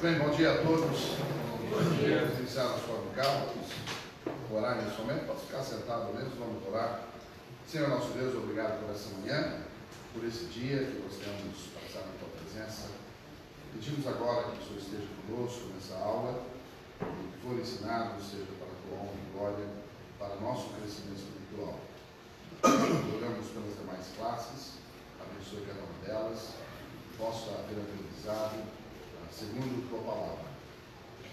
Muito bem, bom dia a todos. Vamos iniciar nosso local, orar nesse momento, pode ficar sentado mesmo, vamos orar. Senhor nosso Deus, obrigado por essa manhã, por esse dia que nós temos passado na tua presença. Pedimos agora que o Senhor esteja conosco nessa aula, e o que for ensinado seja para a tua honra e glória, para o nosso crescimento espiritual. Oramos pelas demais classes, abençoe cada uma delas, possa ter aprendizado segundo a tua palavra.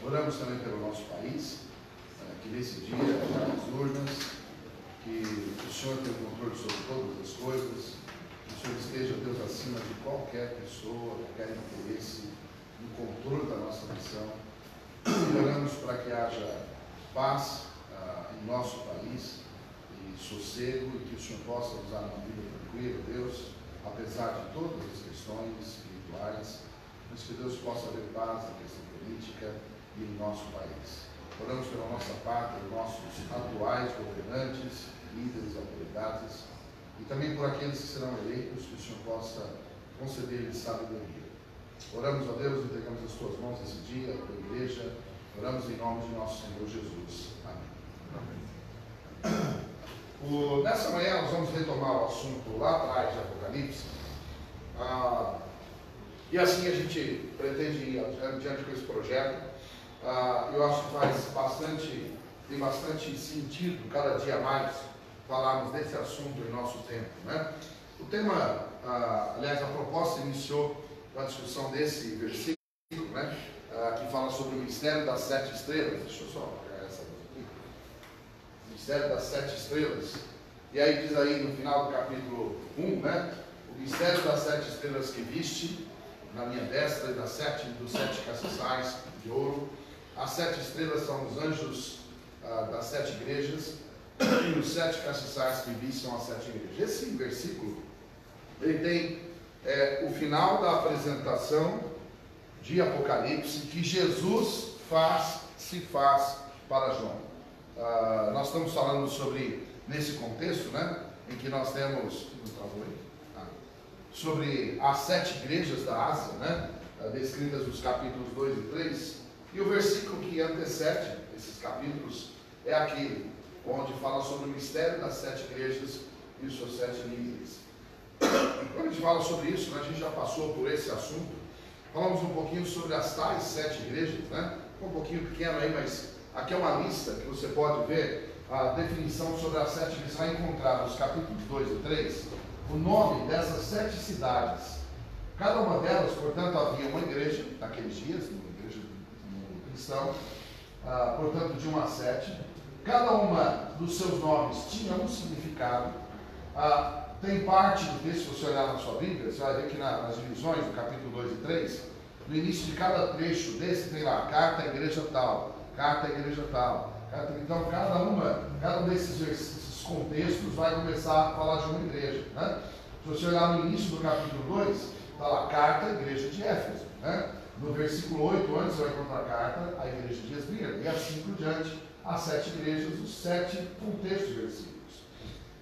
Oramos também pelo nosso país, que nesse dia, já nas urnas, que o Senhor tenha o controle sobre todas as coisas, que o Senhor esteja, Deus, acima de qualquer pessoa, qualquer interesse, no controle da nossa nação. E oramos para que haja paz em nosso país, e sossego, e que o Senhor possa nos dar uma vida tranquila, Deus, apesar de todas as questões espirituais, mas que Deus possa haver paz na questão política e em nosso país. Oramos pela nossa pátria, nossos atuais governantes, líderes, autoridades, e também por aqueles que serão eleitos, que o Senhor possa conceder-lhes sabedoria. Oramos a Deus, entregamos as tuas mãos esse dia, a tua igreja, oramos em nome de nosso Senhor Jesus. Amém. Nessa manhã nós vamos retomar o assunto lá atrás de Apocalipse, e assim a gente pretende ir adiante com esse projeto. Eu acho que tem bastante sentido, cada dia mais, falarmos desse assunto em nosso tempo, né? O tema, aliás, a proposta iniciou com a discussão desse versículo, né? Que fala sobre o mistério das 7 estrelas. Deixa eu só pegar essa aqui. O mistério das 7 estrelas. E aí diz aí no final do capítulo 1, né? O mistério das 7 estrelas que viste na minha destra e dos 7 castiçais de ouro. As 7 estrelas são os anjos das 7 igrejas, e os 7 castiçais que viste são as 7 igrejas. Esse versículo, ele tem o final da apresentação de Apocalipse que Jesus se faz para João. Nós estamos falando sobre, nesse contexto, né, em que nós temos, sobre as 7 igrejas da Ásia, né, descritas nos capítulos 2 e 3, e o versículo que antecede esses capítulos é aquele onde fala sobre o mistério das 7 igrejas e os seus 7 líderes. Quando a gente fala sobre isso, né, a gente já passou por esse assunto, falamos um pouquinho sobre as tais 7 igrejas, né, um pouquinho pequeno aí, mas aqui é uma lista que você pode ver a definição sobre as 7 igrejas, vai encontrar nos capítulos 2 e 3, o nome dessas 7 cidades. Cada uma delas, portanto, havia uma igreja, naqueles dias, uma igreja cristã, portanto, de 1 a 7. Cada uma dos seus nomes tinha um significado. Tem parte do texto, se você olhar na sua Bíblia, você vai ver que nas divisões do capítulo 2 e 3, no início de cada trecho desse tem lá, carta à igreja tal, carta à igreja tal. Então, cada um desses contextos vai começar a falar de uma igreja, né? Se você olhar no início do capítulo 2, está lá, carta à igreja de Éfeso, né? No versículo 8, antes você vai encontrar a carta à igreja de Esmirna, e assim por diante, as 7 igrejas, os 7 contextos de versículos.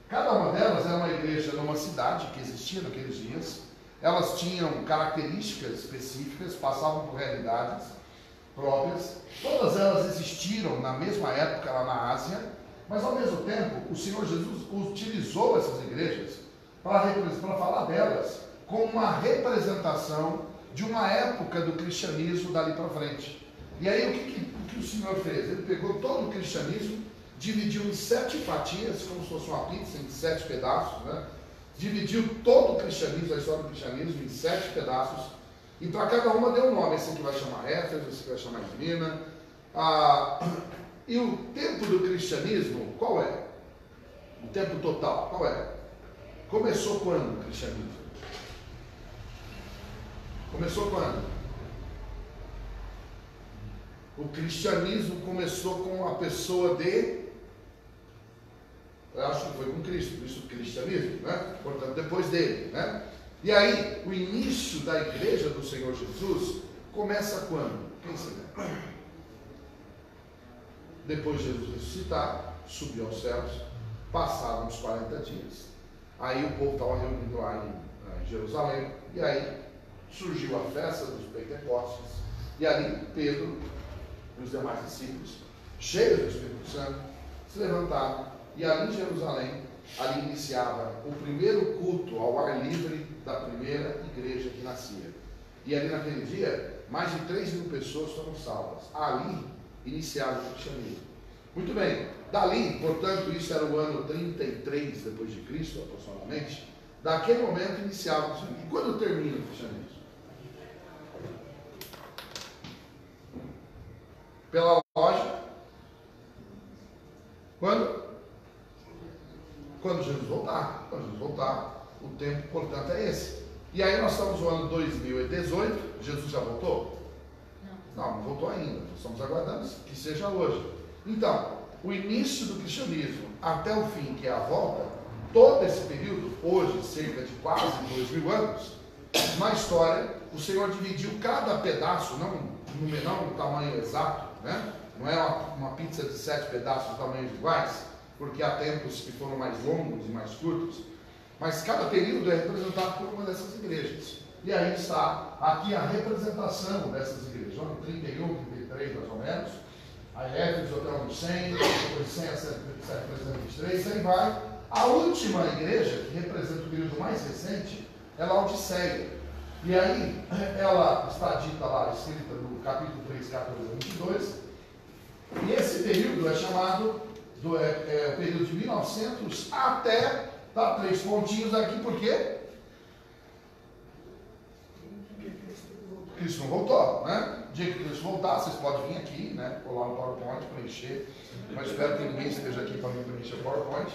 Cada uma delas era uma igreja numa cidade que existia naqueles dias. Elas tinham características específicas, passavam por realidades próprias. Todas elas existiram na mesma época lá na Ásia, mas ao mesmo tempo o Senhor Jesus utilizou essas igrejas para falar delas como uma representação de uma época do cristianismo dali para frente. E aí o que o Senhor fez? Ele pegou todo o cristianismo, dividiu em 7 fatias, como se fosse uma pizza, em 7 pedaços, né? Dividiu todo o cristianismo, a história do cristianismo, em 7 pedaços, e para cada uma deu um nome. Esse aqui vai chamar Éfeso, esse aqui vai chamar Esmirna. E o tempo do cristianismo, qual é? O tempo total, qual é? Começou quando o cristianismo? Começou quando? O cristianismo começou com a pessoa eu acho que foi com Cristo, isso do cristianismo, né? Portanto, depois dele, né? E aí, o início da igreja do Senhor Jesus começa quando? Quem se lembra? Depois de Jesus ressuscitar, subiu aos céus, passaram uns 40 dias. Aí o povo estava reunido lá em Jerusalém, e aí surgiu a festa dos Pentecostes, E ali Pedro e os demais discípulos, cheios do Espírito Santo, se levantaram e ali em Jerusalém, ali iniciava o primeiro culto ao ar livre da primeira igreja que nascia. E ali naquele dia, mais de 3.000 pessoas foram salvas. Ali iniciava o cristianismo. Muito bem, dali, portanto, isso era o ano 33 depois de Cristo, aproximadamente. Daquele momento iniciava o cristianismo. E quando termina o cristianismo? Pela lógica, quando Jesus voltar. Quando Jesus voltar, o tempo, portanto, é esse. E aí nós estamos no ano 2018, Jesus já voltou? Não voltou ainda. Nós estamos aguardando que seja hoje. Então, o início do cristianismo até o fim, que é a volta, todo esse período, hoje, cerca de quase 2.000 anos, na história, o Senhor dividiu cada pedaço, não no tamanho exato, né? Não é uma pizza de 7 pedaços de tamanhos iguais, porque há tempos que foram mais longos e mais curtos, mas cada período é representado por uma dessas igrejas. E aí está aqui a representação dessas igrejas, ano 31, 33 mais ou menos, a Éfeso até o ano 100, depois 100 a 723, aí vai. A última igreja, que representa o período mais recente, é Laodiceia. E aí, ela está dita lá, escrita no capítulo 3, 14 a 22, e esse período é chamado, o período de 1900 até, tá, 3 pontinhos aqui, por quê? Cristo não voltou, né? O dia que Cristo voltar, vocês podem vir aqui, né? Colar no PowerPoint, preencher, mas espero que ninguém esteja aqui para me preencher o PowerPoint.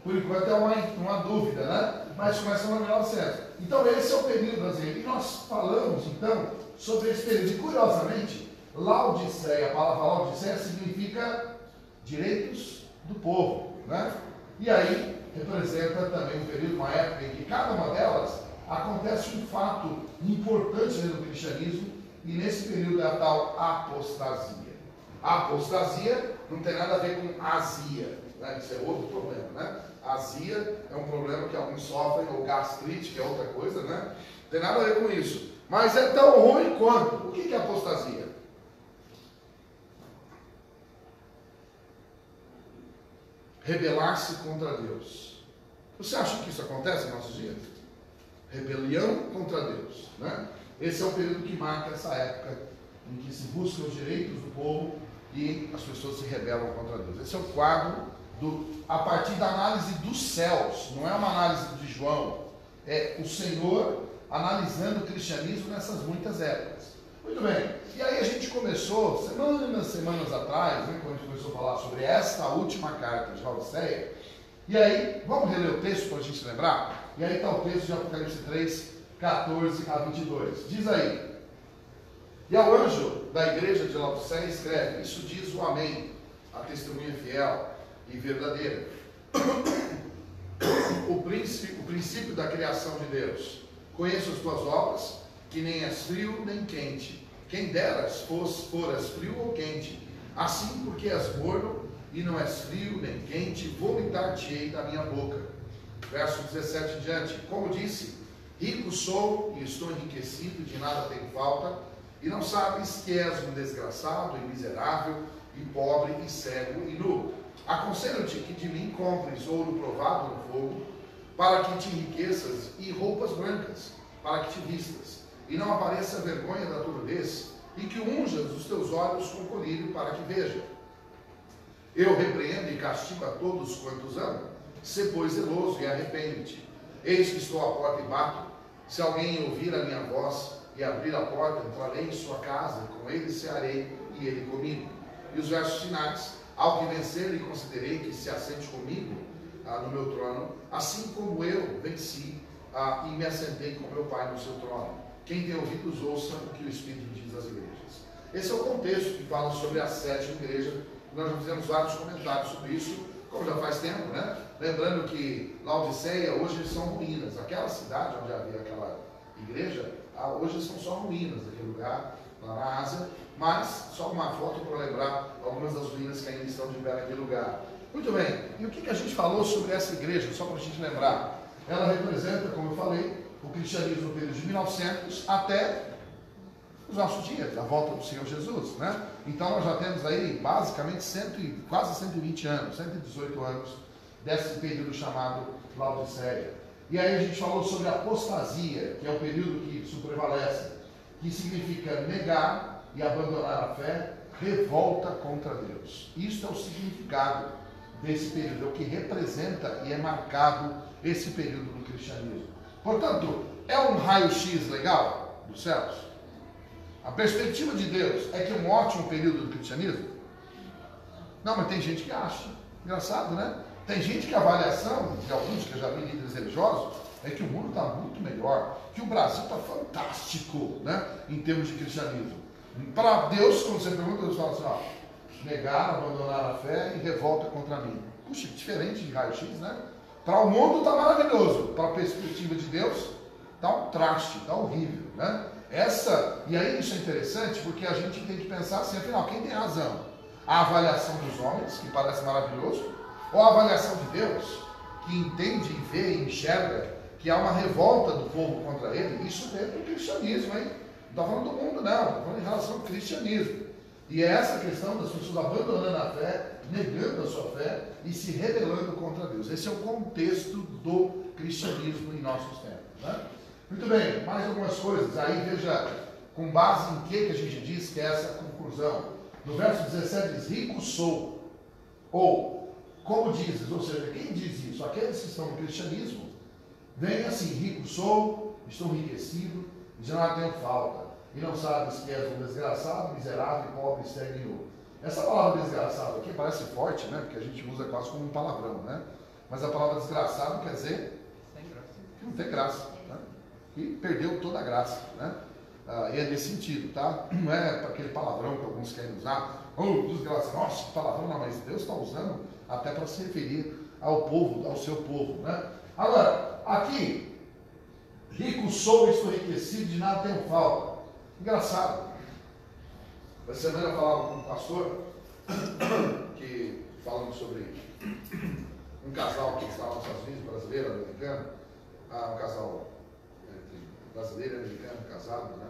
Por enquanto é uma dúvida, né? Mas começa no 1900. Então esse é o período brasileiro. E nós falamos então sobre esse período. E curiosamente, Laodiceia, a palavra Laodiceia significa direitos do povo, né? E aí representa também um período, uma época em que cada uma delas acontece um fato importante dentro do cristianismo, e nesse período é a tal apostasia. A apostasia não tem nada a ver com azia, né? Isso é outro problema, né? Azia é um problema que alguns sofrem, ou gastrite, que é outra coisa, né? Não tem nada a ver com isso. Mas é tão ruim quanto. O que é apostasia? Rebelar-se contra Deus. Você acha que isso acontece em nossos dias? Rebelião contra Deus, né? Esse é o período que marca essa época em que se buscam os direitos do povo e as pessoas se rebelam contra Deus. Esse é o quadro a partir da análise dos céus, não é uma análise de João, é o Senhor analisando o cristianismo nessas muitas épocas. Muito bem, e aí a gente começou, semanas atrás, né, quando a gente começou a falar sobre esta última carta de Laodiceia, e aí, vamos reler o texto para a gente lembrar? E aí está o texto de Apocalipse 3, 14 a 22. Diz aí: e ao anjo da igreja de Laodiceia escreve, isso diz o Amém, a testemunha fiel e verdadeira, o princípio da criação de Deus. Conheço as tuas obras, que nem és frio nem quente. Quem deras foras frio ou quente, assim porque és morno e não és frio nem quente, vomitar-te-ei da minha boca. Verso 17 em diante: como disse, rico sou e estou enriquecido, de nada tenho falta, e não sabes que és um desgraçado e miserável, e pobre e cego e nu. Aconselho-te que de mim compres ouro provado no fogo, para que te enriqueças, e roupas brancas, para que te vistas, e não apareça a vergonha da tua nudez, e que unjas os teus olhos com colírio, para que veja. Eu repreendo e castigo a todos quantos amo. Sê, pois, zeloso e arrepende-te. Eis que estou à porta e bato. Se alguém ouvir a minha voz e abrir a porta, entrarei em sua casa, e com ele cearei, e ele comigo. E os versos finais: ao que vencer, e considerei que se assente comigo no meu trono, assim como eu venci e me assentei com meu Pai no seu trono. Quem tem ouvidos, ouça o que o Espírito diz às igrejas. Esse é o contexto que fala sobre a sétima igreja. Nós já fizemos vários comentários sobre isso, como já faz tempo, né? Lembrando que Laodiceia hoje são ruínas. Aquela cidade onde havia aquela igreja, hoje são só ruínas daquele lugar, lá na Ásia, mas só uma foto para lembrar algumas das ruínas que ainda estão de pé naquele lugar. Muito bem, e o que a gente falou sobre essa igreja, só para a gente lembrar? Ela representa, como eu falei, o cristianismo no período de 1900 até os nossos dias, a volta do Senhor Jesus, né? Então nós já temos aí basicamente quase 120 anos, 118 anos desse período chamado Laodiceia. E aí a gente falou sobre a apostasia, que é o período que isso prevalece, que significa negar e abandonar a fé, revolta contra Deus. Isso é o significado desse período, é o que representa e é marcado esse período do cristianismo. Portanto, é um raio-x legal dos céus? A perspectiva de Deus é que é um ótimo período do cristianismo? Não, mas tem gente que acha. Engraçado, né? Tem gente que a avaliação, de alguns que eu já vi líderes religiosos, é que o mundo está muito melhor, que o Brasil está fantástico, né? Em termos de cristianismo. Para Deus, quando você pergunta, Deus fala assim, ó, negar, abandonar a fé e revolta contra mim. Puxa, diferente de raio-x, né? Para o mundo está maravilhoso, para a perspectiva de Deus, está um traste, está horrível, né? E aí isso é interessante porque a gente tem que pensar assim, afinal, quem tem razão? A avaliação dos homens, que parece maravilhoso, ou a avaliação de Deus, que entende, vê e enxerga que há uma revolta do povo contra ele? Isso dentro do cristianismo, hein? Não estou falando do mundo, não, estou falando em relação ao cristianismo. E é essa questão das pessoas abandonando a fé, negando a sua fé e se rebelando contra Deus. Esse é o contexto do cristianismo em nossos tempos, né? Muito bem, mais algumas coisas. Aí veja, com base em que a gente diz que é essa conclusão. No verso 17 diz, rico sou. Ou, como dizes, ou seja, quem diz isso? Aqueles que estão no cristianismo, vem assim, rico sou, estou enriquecido, e já não tenho falta. E não sabes que és um desgraçado, miserável, pobre, cego e nu. Essa palavra desgraçado aqui parece forte, né? Porque a gente usa quase como um palavrão, né? Mas a palavra desgraçado quer dizer que não tem graça, né? E perdeu toda a graça, né? E é nesse sentido, tá? Não é para aquele palavrão que alguns querem usar. Oh, desgraçado, nossa, que palavrão, não, mas Deus está usando até para se referir ao povo, ao seu povo, né? Agora, aqui, rico sou, estou enriquecido, de nada tenho falta. Engraçado. Essa semana eu falava com um pastor que falando sobre um casal que estava nos Estados Unidos, brasileiro, americano, um casal brasileiro e americano, casado, né?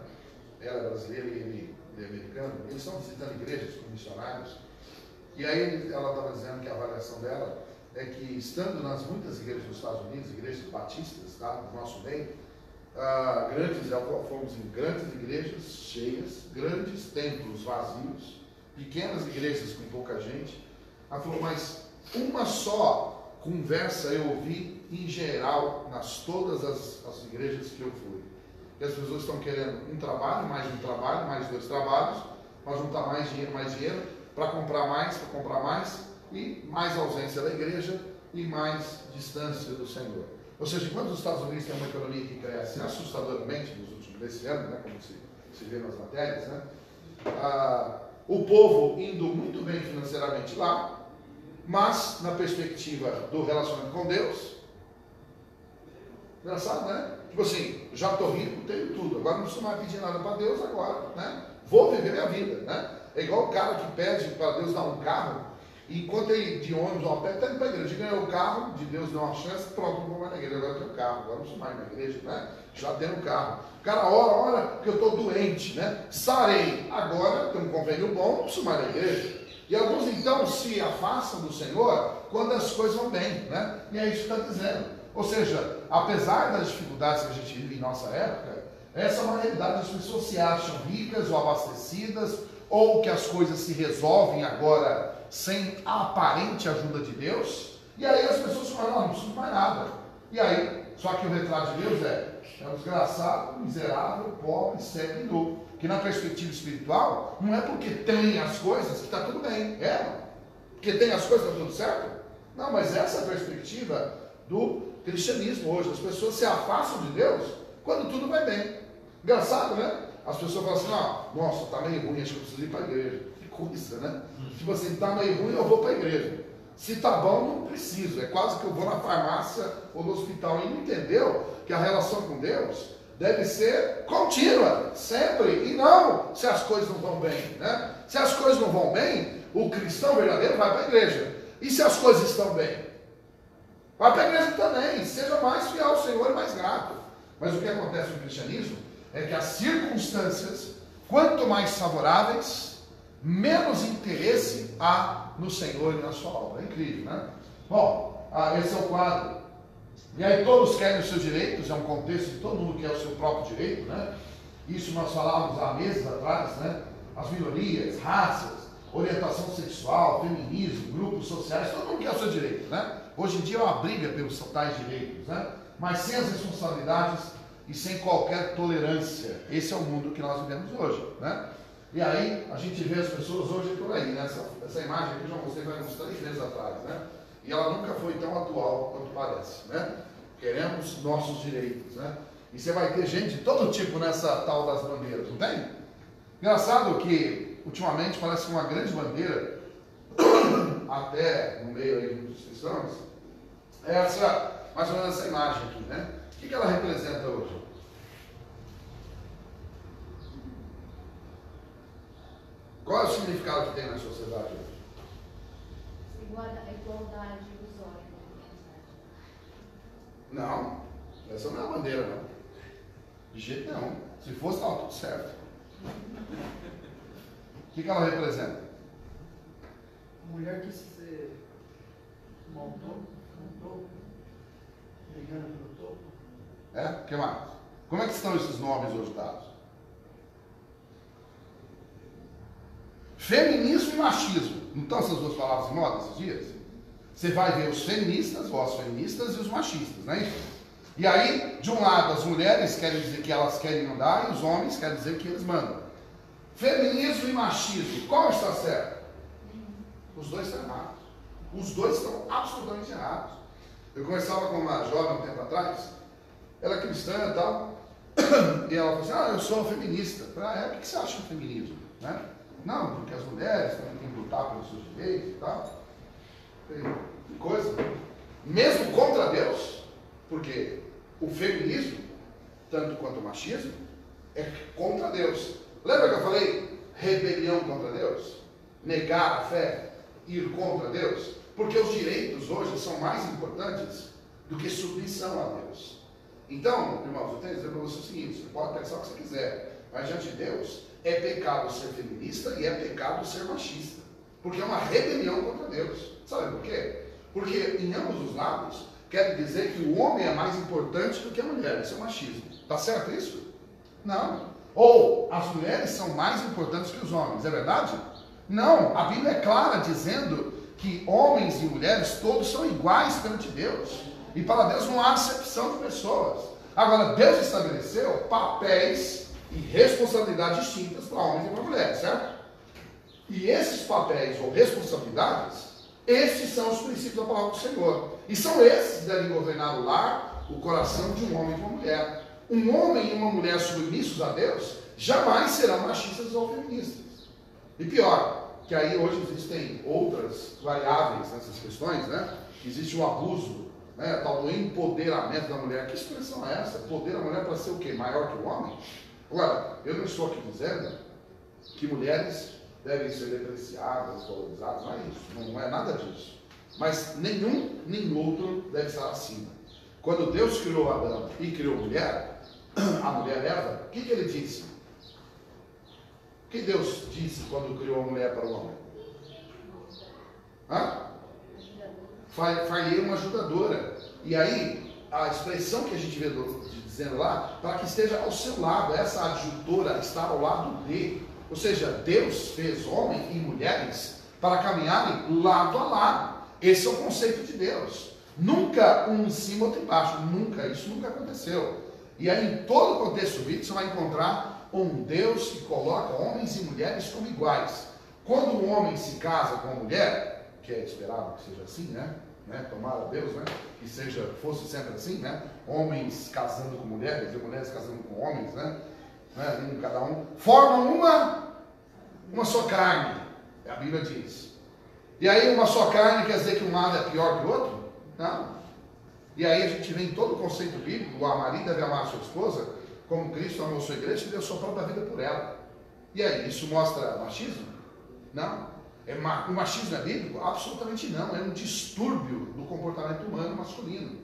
Ela é brasileira e ele é americano. Eles estão visitando igrejas com missionários. E aí ela estava dizendo que a avaliação dela é que, estando nas muitas igrejas dos Estados Unidos, igrejas batistas, tá, no nosso meio, fomos em grandes igrejas cheias, grandes templos vazios, pequenas igrejas com pouca gente. Ela falou, mas uma só conversa eu ouvi em geral nas todas as igrejas que eu fui. E as pessoas estão querendo um trabalho, mais dois trabalhos, para juntar mais dinheiro, para comprar mais, e mais ausência da igreja e mais distância do Senhor. Ou seja, enquanto os Estados Unidos têm uma economia que cresce assustadoramente desse ano, né, como se vê nas matérias, né, o povo indo muito bem financeiramente lá, mas na perspectiva do relacionamento com Deus, engraçado, né? Tipo assim, já estou rico, tenho tudo, agora não preciso mais pedir nada para Deus agora, né? Vou viver minha vida, né? É igual o cara que pede para Deus dar um carro, e enquanto ele de ônibus ou a pé, está indo para a igreja, ganhou o carro, de Deus deu uma chance, pronto, não vou mais na igreja, agora eu tenho carro, agora não preciso mais na igreja, né? Já tenho o carro. O cara ora, porque eu estou doente, né? Sarei, agora tem um convênio bom, não preciso mais na igreja. E alguns então se afastam do Senhor quando as coisas vão bem, né? E é isso que está dizendo. Ou seja, apesar das dificuldades que a gente vive em nossa época, essa é uma realidade. As pessoas se acham ricas ou abastecidas, ou que as coisas se resolvem agora sem a aparente ajuda de Deus, e aí as pessoas falam, não preciso mais nada. E aí, só que o retrato de Deus é um desgraçado, miserável, pobre, cego e nu. Que na perspectiva espiritual, não é porque tem as coisas que está tudo bem. Porque tem as coisas que está tudo certo? Não, mas essa é a perspectiva do cristianismo hoje. As pessoas se afastam de Deus quando tudo vai bem. Engraçado, né? As pessoas falam assim, nossa, está meio ruim, acho que eu preciso ir para a igreja. Que coisa, né? Tipo assim, está meio ruim, eu vou para a igreja. Se está bom, não preciso. É quase que eu vou na farmácia ou no hospital. E não entendeu que a relação com Deus deve ser contínua, sempre. E não se as coisas não vão bem, né? Se as coisas não vão bem, o cristão verdadeiro vai para a igreja. E se as coisas estão bem? Vai para a igreja também. Seja mais fiel ao Senhor e mais grato. Mas o que acontece no cristianismo é que as circunstâncias quanto mais favoráveis, menos interesse há no Senhor e na sua obra. É incrível, né? Bom, esse é o quadro. E aí todos querem os seus direitos, é um contexto de todo mundo quer o seu próprio direito, né? Isso nós falávamos há meses atrás, né? As minorias, raças, orientação sexual, feminismo, grupos sociais, todo mundo quer o seu direito, né? Hoje em dia é uma briga pelos tais direitos, né? Mas sem as responsabilidades e sem qualquer tolerância. Esse é o mundo que nós vivemos hoje, né? E aí a gente vê as pessoas hoje por aí, né? Essa imagem aqui eu já mostrei uns 3 meses atrás, né? E ela nunca foi tão atual quanto parece, né? Queremos nossos direitos, né? E você vai ter gente de todo tipo nessa tal das bandeiras, não tem? Engraçado que ultimamente parece que uma grande bandeira, até no meio aí dos cristãos, é essa, mais ou menos essa imagem aqui, né? O que ela representa hoje? Qual é o significado que tem na sociedade hoje? Igualdade dos homens. Não, essa não é a bandeira, não. De jeito nenhum. Se fosse, estava tudo certo. O que ela representa? A mulher que se montou, brigando pelo topo. O que mais? Como é que estão esses nomes hoje dados? Feminismo e machismo. Não estão essas duas palavras em moda esses dias? Você vai ver os feministas, ou as feministas e os machistas, não é isso? E aí, de um lado, as mulheres querem dizer que elas querem mandar e os homens querem dizer que eles mandam. Feminismo e machismo, qual está certo? Os dois estão errados. Os dois estão absolutamente errados. Eu conversava com uma jovem um tempo atrás, ela é cristã e tal, e ela falou assim, eu sou feminista. Eu falei, o que você acha do feminismo? Né? Não, porque as mulheres também têm que lutar pelos seus direitos e tal. Que coisa. Mesmo contra Deus, porque o feminismo, tanto quanto o machismo, é contra Deus. Lembra que eu falei rebelião contra Deus? Negar a fé, ir contra Deus? Porque os direitos hoje são mais importantes do que submissão a Deus. Então, irmãos, eu tenho que dizer para você o seguinte, você pode pensar o que você quiser, mas diante de Deus, é pecado ser feminista e é pecado ser machista. Porque é uma rebelião contra Deus. Sabe por quê? Porque em ambos os lados, quer dizer que o homem é mais importante do que a mulher. Isso é machismo. Está certo isso? Não. Ou as mulheres são mais importantes que os homens. É verdade? Não. A Bíblia é clara dizendo que homens e mulheres todos são iguais perante Deus. E para Deus não há acepção de pessoas. Agora, Deus estabeleceu papéis e responsabilidades distintas para homens e para mulheres, certo? E esses papéis ou responsabilidades, esses são os princípios da palavra do Senhor. E são esses que devem governar o lar, o coração de um homem e de uma mulher. Um homem e uma mulher submissos a Deus jamais serão machistas ou feministas. E pior, que aí hoje existem outras variáveis nessas questões, né? Existe o abuso, né? Tal do empoderamento da mulher. Que expressão é essa? Poder a mulher para ser o quê? Maior que o homem? Agora, eu não estou aqui dizendo que mulheres devem ser depreciadas, valorizadas, não é isso, não é nada disso. Mas nenhum nem outro deve estar acima. Quando Deus criou Adão e criou a mulher Eva, o que ele disse? O que Deus disse quando criou a mulher para o homem? Farei uma ajudadora. E aí, a expressão que a gente vê dizendo lá, para que esteja ao seu lado, essa adjutora está ao lado dele. Ou seja, Deus fez homens e mulheres para caminharem lado a lado. Esse é o conceito de Deus. Nunca um em cima, outro embaixo. Nunca, isso nunca aconteceu. E aí, em todo o contexto bíblico, você vai encontrar um Deus que coloca homens e mulheres como iguais. Quando um homem se casa com uma mulher, que é esperado que seja assim, né? Tomara a Deus, né? Que fosse sempre assim, né? Homens casando com mulheres e mulheres casando com homens, né? Cada um formam uma só carne, a Bíblia diz. E aí uma só carne quer dizer que um lado é pior que o outro? Não. E aí a gente vê em todo o conceito bíblico, o marido deve amar a sua esposa como Cristo amou a sua igreja e deu sua própria vida por ela. E aí, isso mostra machismo? Não. O machismo é bíblico? Absolutamente não. É um distúrbio do comportamento humano masculino.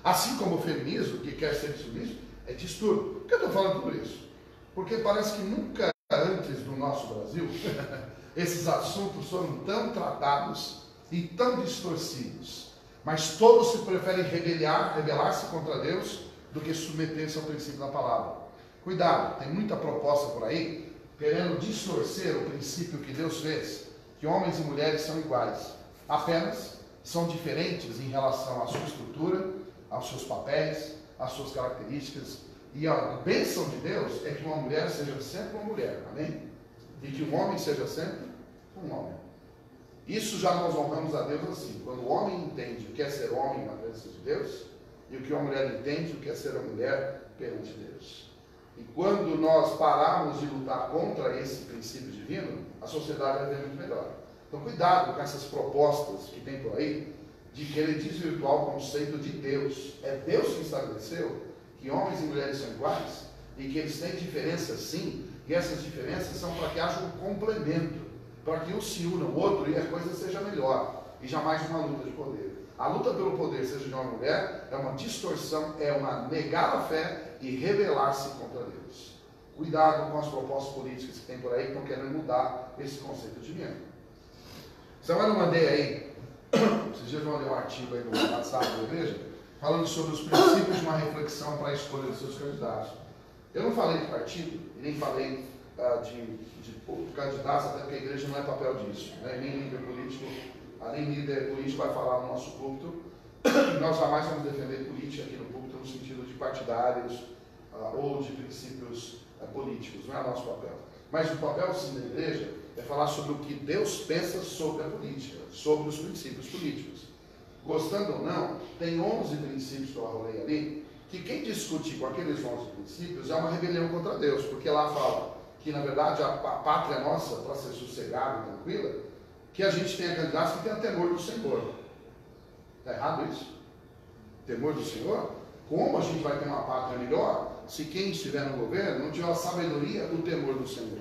Assim como o feminismo, que quer ser submisso, é distúrbio. Por que eu estou falando tudo isso? Porque parece que nunca antes do nosso Brasil, esses assuntos foram tão tratados e tão distorcidos. Mas todos se preferem rebelar-se contra Deus do que submeter-se ao princípio da palavra. Cuidado, tem muita proposta por aí querendo distorcer o princípio que Deus fez, que homens e mulheres são iguais, apenas são diferentes em relação à sua estrutura, aos seus papéis, às suas características. E a bênção de Deus é que uma mulher seja sempre uma mulher, amém? E que um homem seja sempre um homem. Isso já nós honramos a Deus assim. Quando o homem entende o que é ser homem na presença de Deus, e o que uma mulher entende o que é ser a mulher perante Deus. E quando nós pararmos de lutar contra esse princípio divino, a sociedade vai ver muito melhor. Então cuidado com essas propostas que tem por aí, de querer desvirtuar o conceito de Deus. É Deus que estabeleceu que homens e mulheres são iguais, e que eles têm diferenças sim, e essas diferenças são para que haja um complemento, para que um se una ao outro e a coisa seja melhor, e jamais uma luta de poder. A luta pelo poder, seja de uma mulher, é uma distorção, é uma negar a fé e rebelar-se contra Deus. Cuidado com as propostas políticas que tem por aí que estão querendo mudar esse conceito divino. Samuel, eu mandei aí, esses dias eu mandei um artigo aí no WhatsApp da igreja, falando sobre os princípios de uma reflexão para a escolha dos seus candidatos. Eu não falei de partido, e nem falei de candidatos, até porque a igreja não é papel disso, né? Nem líder político vai falar no nosso púlpito. Nós jamais vamos defender política aqui no púlpito no sentido de partidários ou de princípios políticos, não é nosso papel. Mas o papel sim da igreja é falar sobre o que Deus pensa sobre a política, sobre os princípios políticos. Gostando ou não, tem 11 princípios que eu arrolei ali, que quem discute com aqueles 11 princípios é uma rebelião contra Deus, porque lá fala que na verdade a pátria nossa, para ser sossegada e tranquila, que a gente tenha candidatos que tenham temor do Senhor. Está errado isso? Temor do Senhor? Como a gente vai ter uma pátria melhor se quem estiver no governo não tiver a sabedoria do temor do Senhor?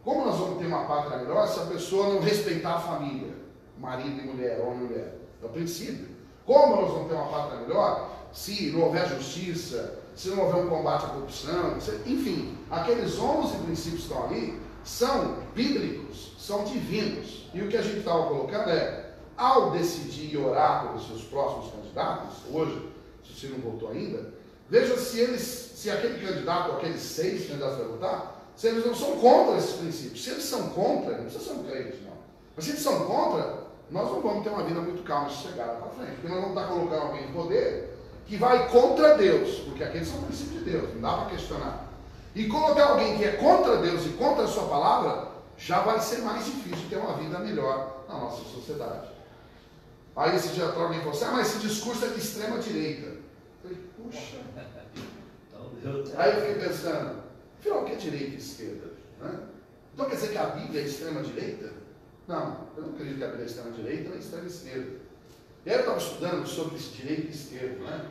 Como nós vamos ter uma pátria melhor se a pessoa não respeitar a família, marido e mulher, homem e mulher? É o princípio. Como nós vamos ter uma pátria melhor se não houver justiça, se não houver um combate à corrupção, enfim, aqueles 11 princípios que estão ali são bíblicos, são divinos. E o que a gente estava colocando é, ao decidir orar pelos seus próximos candidatos, hoje, se você não votou ainda, veja se aquele candidato ou aqueles 6 candidatos que vai votar, se eles não são contra esses princípios. Se eles são contra, não precisa ser um crente, não. Mas se eles são contra, nós não vamos ter uma vida muito calma e sossegada para frente, porque nós vamos estar colocando alguém em poder que vai contra Deus, porque aqueles são princípios de Deus, não dá para questionar. E colocar alguém que é contra Deus e contra a sua palavra, já vai ser mais difícil ter uma vida melhor na nossa sociedade. Aí esse dia alguém falou assim, mas esse discurso é de extrema direita. Eu falei, puxa. Aí eu fiquei pensando, afinal, o que é direita e esquerda? Né? Então quer dizer que a Bíblia é extrema direita? Não, eu não acredito que a Bíblia é extrema direita nem extrema esquerda. E aí eu estava estudando sobre esse direita e esquerda, né?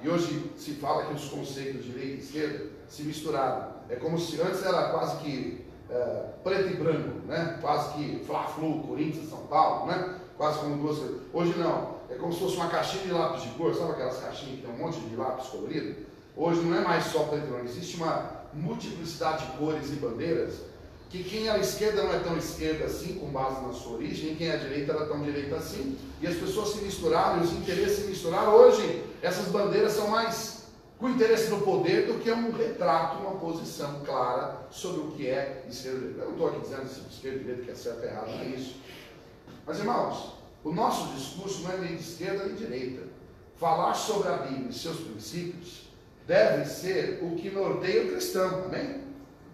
E hoje se fala que os conceitos de direita e esquerda se misturaram. É como se antes era quase que preto e branco, né? Quase que Fla-Flu, Corinthians, São Paulo, né? Quase como duas. Hoje não. É como se fosse uma caixinha de lápis de cor, sabe aquelas caixinhas que tem um monte de lápis colorido? Hoje não é mais só preto e branco, existe uma multiplicidade de cores e bandeiras, que quem é à esquerda não é tão esquerda assim, com base na sua origem, e quem é à direita era tão direita assim, e as pessoas se misturaram, e os interesses se misturaram. Hoje, essas bandeiras são mais com o interesse do poder do que um retrato, uma posição clara sobre o que é esquerda e direita. Eu não estou aqui dizendo se esquerda e direita que é certo ou errado, não é isso. Mas, irmãos, o nosso discurso não é nem de esquerda nem de direita. Falar sobre a Bíblia e seus princípios deve ser o que norteia o cristão, amém?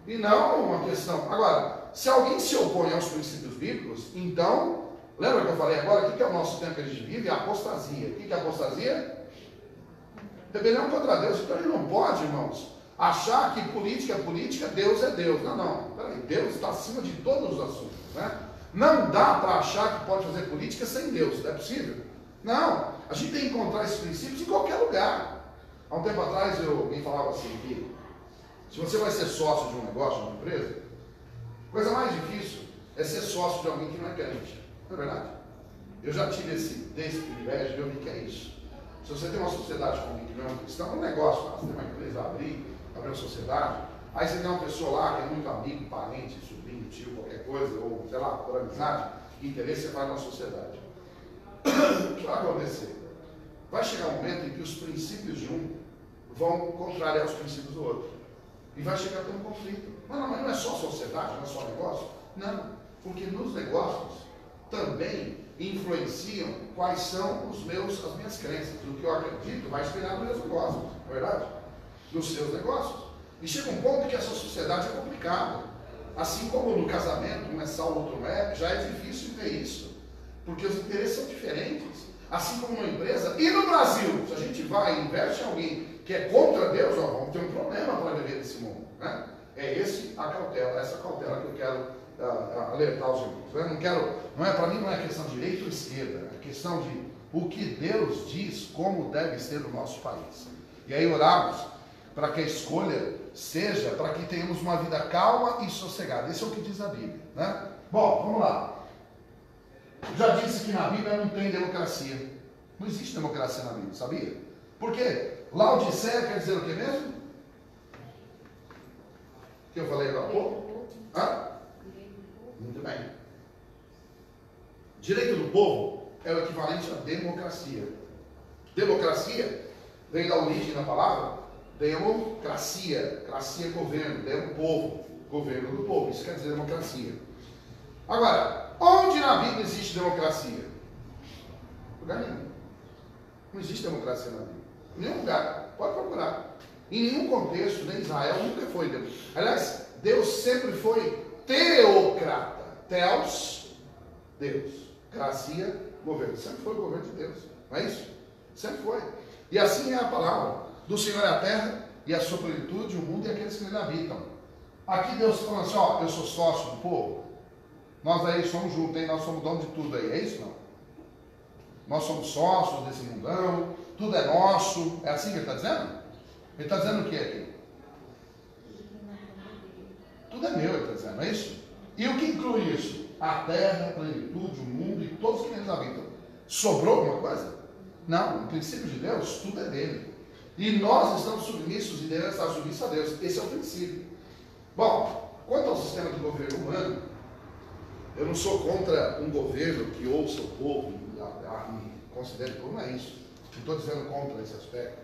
E não uma questão. Agora, se alguém se opõe aos princípios bíblicos, então, lembra que eu falei agora, o que é o nosso tempo que a gente vive? É apostasia. O que é apostasia? Rebelião contra Deus. Então ele não pode, irmãos, achar que política é política, Deus é Deus. Não, não. Peraí, Deus está acima de todos os assuntos, né? Não dá para achar que pode fazer política sem Deus. Não é possível? Não. A gente tem que encontrar esses princípios em qualquer lugar. Há um tempo atrás, alguém falava assim, que se você vai ser sócio de um negócio, de uma empresa, a coisa mais difícil é ser sócio de alguém que não é crente. Não é verdade? Eu já tive esse privilégio de eu vi que é isso. Se você tem uma sociedade com alguém que não é um cristão, é um negócio. Você tem uma empresa, abrir uma sociedade, Aí você tem uma pessoa lá que é muito amigo, parente, sobrinho, tio, qualquer coisa, ou sei lá, por amizade, interesse, você faz na sociedade. O que vai acontecer? Vai chegar um momento em que os princípios de um vão contrariar os princípios do outro. E vai chegar a ter um conflito. Mas não é só sociedade, não é só negócio. Não, porque nos negócios também influenciam quais são as minhas crenças. O que eu acredito vai espelhar nos meus negócios, não é verdade? Nos seus negócios. E chega um ponto que essa sociedade é complicada. Assim como no casamento, um é sal, o outro não é, já é difícil ver isso. Porque os interesses são diferentes. Assim como numa empresa. E no Brasil, se a gente vai e investe em alguém que é contra Deus, ó, vamos ter um problema para viver nesse mundo. Né? É essa cautela que eu quero alertar os irmãos. Né? Para mim não é questão de direita ou esquerda, é questão de o que Deus diz como deve ser o nosso país. E aí oramos para que a escolha seja para que tenhamos uma vida calma e sossegada. Esse é o que diz a Bíblia. Né? Bom, vamos lá. Já disse que na Bíblia não tem democracia. Não existe democracia na Bíblia, sabia? Por quê? Laodiceia quer dizer o que mesmo? Que eu falei agora há pouco? Hã? Muito bem. Direito do povo é o equivalente à democracia. Democracia vem da origem da palavra democracia. Cracia é governo, demo povo, governo do povo. Isso quer dizer democracia. Agora, onde na Bíblia existe democracia? Lugar nenhum. Não existe democracia na Bíblia. Em nenhum lugar. Pode procurar. Em nenhum contexto, nem Israel nunca foi Deus. Aliás, Deus sempre foi teocrata. Theos, Deus. Cracia, governo. Sempre foi o governo de Deus. Não é isso? Sempre foi. E assim é a palavra. Do Senhor é a terra e a sua plenitude, o mundo e aqueles que nele habitam. Aqui Deus falando assim, ó, eu sou sócio do povo. Nós aí somos juntos, hein? Nós somos dono de tudo aí. É isso não? Nós somos sócios desse mundão, tudo é nosso. É assim que ele está dizendo? Ele está dizendo o que aqui? Tudo é meu, ele está dizendo, não é isso? E o que inclui isso? A terra, a plenitude, o mundo e todos que neles habitam. Sobrou alguma coisa? Não, no princípio de Deus, tudo é dele. E nós estamos submissos e devemos estar submissos a Deus. Esse é o princípio. Bom, quanto ao sistema de governo humano, eu não sou contra um governo que ouça o povo e considere o povo, não é isso. Não estou dizendo contra esse aspecto.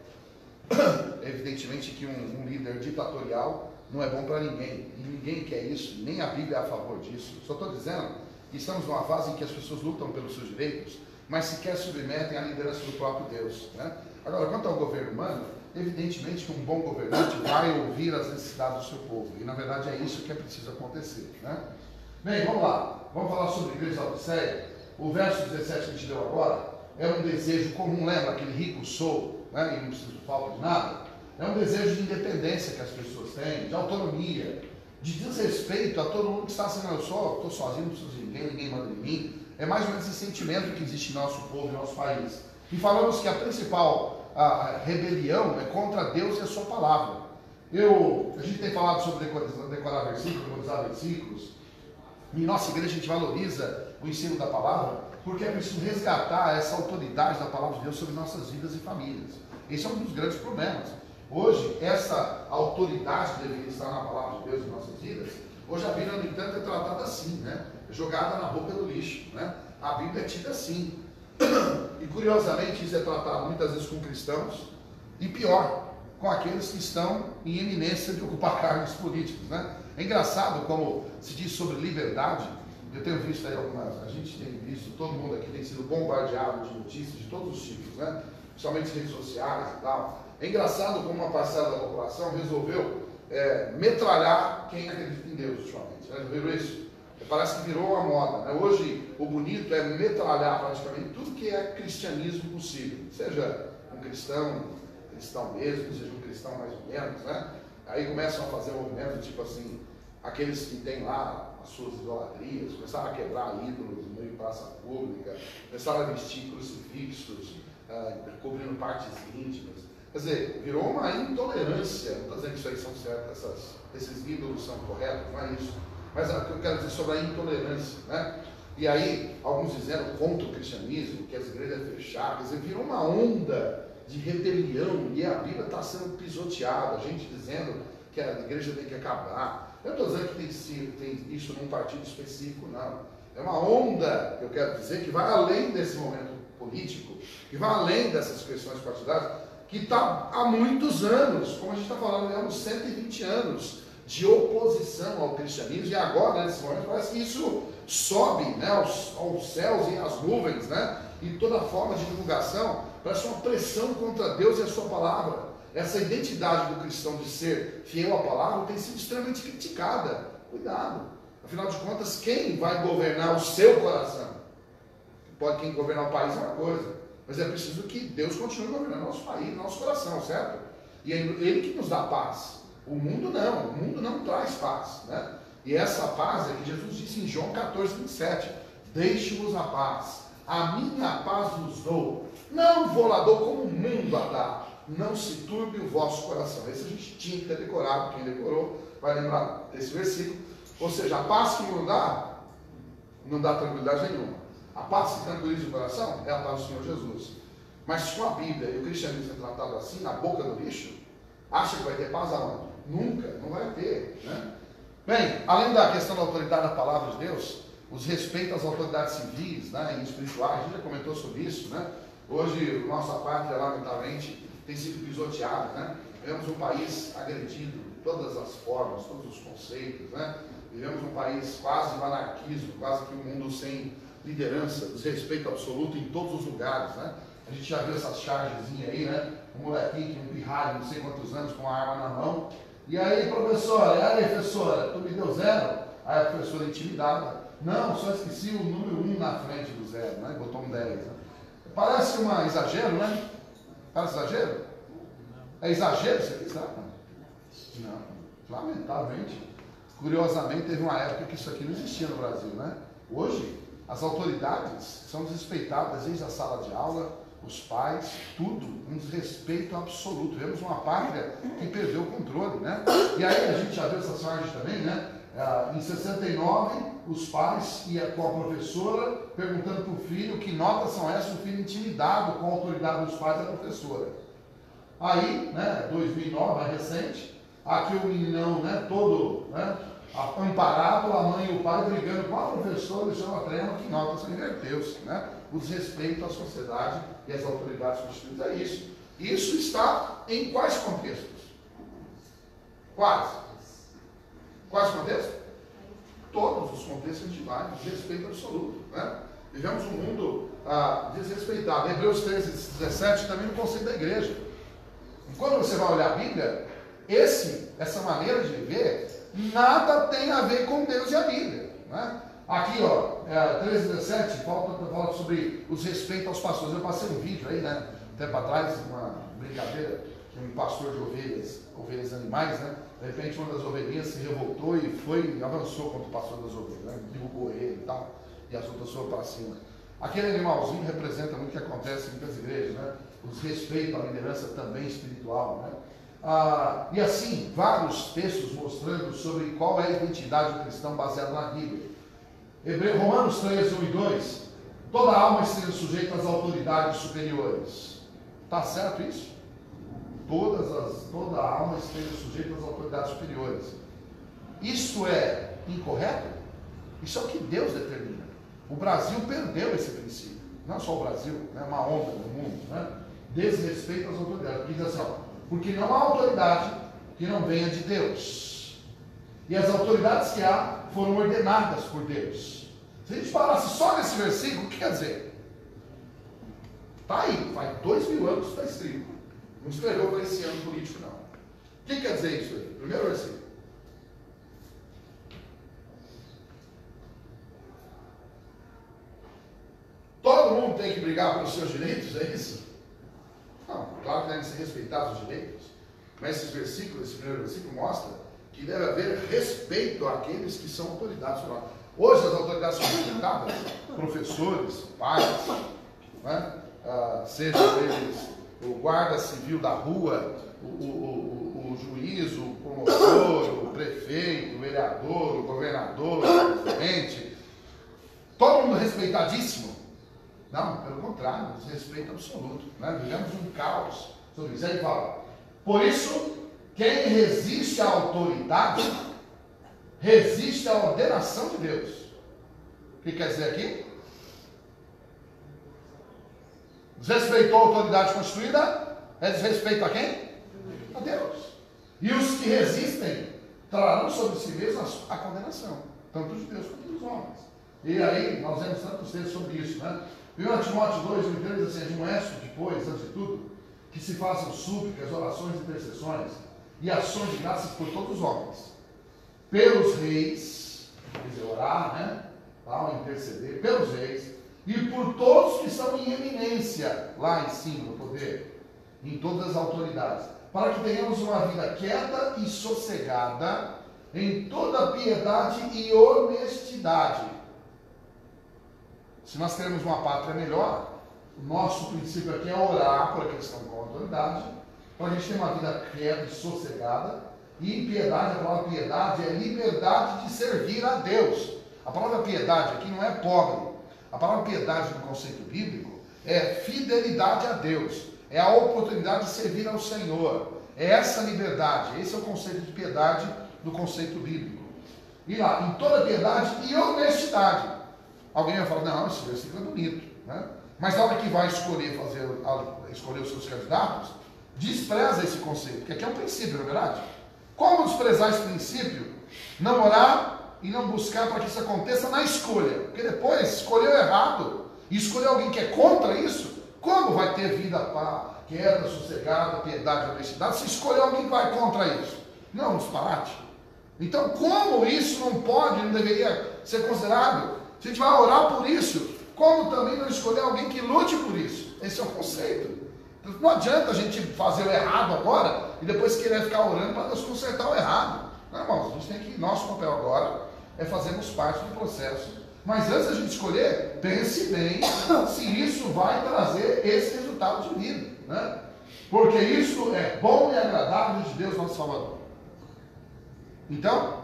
Evidentemente que um líder ditatorial não é bom para ninguém. E ninguém quer isso, nem a Bíblia é a favor disso. Só estou dizendo que estamos numa fase em que as pessoas lutam pelos seus direitos, mas sequer submetem à liderança do próprio Deus. Né? Agora, quanto ao governo humano, evidentemente que um bom governante vai ouvir as necessidades do seu povo. E na verdade é isso que é preciso acontecer. Né? Bem, vamos lá. Vamos falar sobre a igreja de Laodiceia. O verso 17 que a gente deu agora é um desejo comum, lembra? Aquele rico sou, né? E não precisa de falta de nada. É um desejo de independência que as pessoas têm, de autonomia, de desrespeito a todo mundo que está assim, eu estou sozinho, não preciso de ninguém manda em mim. É mais ou menos esse sentimento que existe em nosso povo e nosso país. E falamos que a principal rebelião é contra Deus e a sua palavra. A gente tem falado sobre decorar versículos, memorizar versículos. Em nossa igreja a gente valoriza o ensino da palavra, porque é preciso resgatar essa autoridade da palavra de Deus sobre nossas vidas e famílias. Esse é um dos grandes problemas. Hoje, essa autoridade que deveria estar na palavra de Deus em nossas vidas, hoje a Bíblia, no entanto, é tratada assim, né? Jogada na boca do lixo, né? A Bíblia é tida assim. E curiosamente isso é tratado muitas vezes com cristãos, e pior, com aqueles que estão em eminência de ocupar cargos políticos, né? É engraçado como se diz sobre liberdade. Eu tenho visto aí a gente tem visto, todo mundo aqui tem sido bombardeado de notícias de todos os tipos, né? Principalmente redes sociais e tal. É engraçado como uma parcela da população resolveu metralhar quem acredita em Deus ultimamente. Né? Viram isso? Parece que virou uma moda. Né? Hoje o bonito é metralhar praticamente tudo que é cristianismo possível. Seja um cristão mesmo, seja um cristão mais ou menos, né? Aí começam a fazer um movimento tipo assim, aqueles que têm lá as suas idolatrias, começaram a quebrar ídolos no meio de praça pública, começaram a vestir crucifixos, cobrindo partes íntimas. Quer dizer, virou uma intolerância. Não estou dizendo que isso aí são certos, esses ídolos são corretos, não é isso. Mas o que eu quero dizer sobre a intolerância, né? E aí, alguns dizendo contra o cristianismo, que as igrejas fechadas, quer dizer, virou uma onda de rebelião, e a Bíblia está sendo pisoteada, a gente dizendo que a igreja tem que acabar. Eu não estou dizendo que tem isso num partido específico, não. É uma onda, eu quero dizer, que vai além desse momento político, que vai além dessas questões partidárias, que está há muitos anos, como a gente está falando, há uns 120 anos de oposição ao cristianismo, e agora, nesse momento, parece que isso sobe, né, aos céus e às nuvens, né, e toda forma de divulgação, parece uma pressão contra Deus e a sua palavra. Essa identidade do cristão de ser fiel à palavra tem sido extremamente criticada. Cuidado. Afinal de contas, quem vai governar o seu coração? Pode quem governar o país é uma coisa, mas é preciso que Deus continue governando nosso país, nosso coração, certo? E é Ele que nos dá paz. O mundo não traz paz, né? E essa paz é que Jesus disse em João 14, 27, deixe-vos a minha paz vos dou, não vou lá dou como o mundo a dá, não se turbe o vosso coração. Esse a gente tinha que ter decorado, quem decorou vai lembrar desse versículo. Ou seja, a paz que não dá tranquilidade nenhuma. A paz que tranquiliza o coração é a paz do Senhor Jesus. Mas com a Bíblia e o cristianismo é tratado assim, na boca do lixo, acha que vai ter paz aonde? Nunca, não vai ter, né? Bem, além da questão da autoridade da palavra de Deus, os respeitos às autoridades civis, né, e espirituais, a gente já comentou sobre isso, né? Hoje, nossa pátria, lamentavelmente, tem sido pisoteada, né? Vivemos um país agredido de todas as formas, todos os conceitos, né? Vivemos um país quase de anarquismo, quase que um mundo sem liderança, desrespeito absoluto em todos os lugares, né? A gente já viu essas chargezinhas aí, né? Um molequinho, um pirralho, não sei quantos anos, com uma arma na mão. E aí, professora, tu me deu 0? Aí a professora intimidada. Não, só esqueci o número 1 na frente do 0, né? Botou um 10, né? Parece um exagero, né? Parece exagero? É exagero você pensar? Não. Lamentavelmente. Curiosamente, teve uma época que isso aqui não existia no Brasil, né? Hoje, as autoridades são desrespeitadas desde a sala de aula, os pais, tudo, um desrespeito absoluto. Vemos uma pátria que perdeu o controle, né? E aí a gente já viu essa charge também, né? Em 69, os pais iam com a professora perguntando para o filho que notas são essas, o filho intimidado com a autoridade dos pais da professora. Aí, né, 2009, mais recente, aqui o meninão, né, todo, né, amparado, a mãe e o pai brigando com a professora e o seu trema, que notas inverteu-se, né? O desrespeito à sociedade e às autoridades constituídas é isso. Isso está em quais contextos? Quais contextos? Todos os contextos a gente vai, desrespeito absoluto, né? Vivemos um mundo desrespeitado. Hebreus 13, 17 também no conceito da igreja. E quando você vai olhar a Bíblia, essa maneira de viver, nada tem a ver com Deus e a Bíblia, né? Aqui, ó, 13, 17, fala sobre os respeitos aos pastores. Eu passei um vídeo aí, né, um tempo atrás, uma brincadeira, que um pastor de ovelhas animais, né, de repente uma das ovelhinhas se revoltou e avançou contra o pastor das ovelhas, né, derrubou ele e tal, e as outras foram para cima. Aquele animalzinho representa muito o que acontece em muitas igrejas, né, os respeitos à liderança também espiritual, né. E assim, vários textos mostrando sobre qual é a identidade do cristão baseada na Bíblia. Romanos 3, 1 e 2, toda alma esteja sujeita às autoridades superiores. Está certo isso? Toda alma esteja sujeita às autoridades superiores. Isso é incorreto? Isso é o que Deus determina. O Brasil perdeu esse princípio. Não só o Brasil, né? Uma onda no mundo, né? Desrespeito às autoridades. Diz assim, ó, porque não há autoridade que não venha de Deus. E as autoridades que há foram ordenadas por Deus. Se a gente parasse só nesse versículo, o que quer dizer? Está aí, faz 2000 anos que está escrito. Não escreveu para esse ano político, não. O que quer dizer isso aí? Primeiro versículo. Todo mundo tem que brigar pelos seus direitos, é isso? Não, claro que devem ser respeitados os direitos. Mas esse primeiro versículo mostra que deve haver respeito àqueles que são autoridades sobre nós. Hoje as autoridades são respeitadas, professores, pais, né? Seja eles o guarda civil da rua, o juiz, o promotor, o prefeito, o vereador, o governador, o presidente, todo mundo respeitadíssimo. Não, pelo contrário, desrespeito absoluto, né? Vivemos um caos sobre isso. Aí fala, por isso Quem resiste à autoridade, resiste à ordenação de Deus. O que quer dizer aqui? Desrespeitou a autoridade constituída, é desrespeito a quem? A Deus. E os que resistem trarão sobre si mesmos a condenação, tanto de Deus quanto dos homens. E aí, nós vemos tantos textos sobre isso, né? 1 Timóteo 2, 23 diz assim: admoesto, depois, antes de tudo, que se façam súplicas, orações, intercessões e ações de graças por todos os homens, pelos reis, quer dizer, orar, né? Interceder, pelos reis, e por todos que estão em eminência, lá em cima, no poder, em todas as autoridades, para que tenhamos uma vida quieta e sossegada, em toda piedade e honestidade. Se nós queremos uma pátria melhor, o nosso princípio aqui é orar por aqueles que estão com autoridade, para a gente ter uma vida quieta e sossegada, e em piedade, a palavra piedade é liberdade de servir a Deus. A palavra piedade aqui não é pobre. A palavra piedade no conceito bíblico é fidelidade a Deus, é a oportunidade de servir ao Senhor, é essa liberdade, esse é o conceito de piedade do conceito bíblico. E lá, em toda piedade e honestidade. Alguém vai falar, não, esse versículo é bonito, né? Mas na hora que vai escolher os seus candidatos, despreza esse conceito, porque aqui é um princípio, não é verdade? Como desprezar esse princípio? Não orar e não buscar para que isso aconteça na escolha, porque depois escolheu errado e escolher alguém que é contra isso, como vai ter vida quieta, sossegada, piedade, honestidade, se escolher alguém que vai contra isso? Não, disparate. Então, como isso não pode, não deveria ser considerado? Se a gente vai orar por isso, como também não escolher alguém que lute por isso? Esse é o conceito. Então, não adianta a gente fazer o errado agora e depois querer ficar orando para Deus consertar o errado. Não, irmãos, a gente tem que, nosso papel agora é fazermos parte do processo. Mas antes da gente escolher, pense bem se isso vai trazer esse resultado de vida, né? Porque isso é bom e agradável de Deus, nosso Salvador. Então,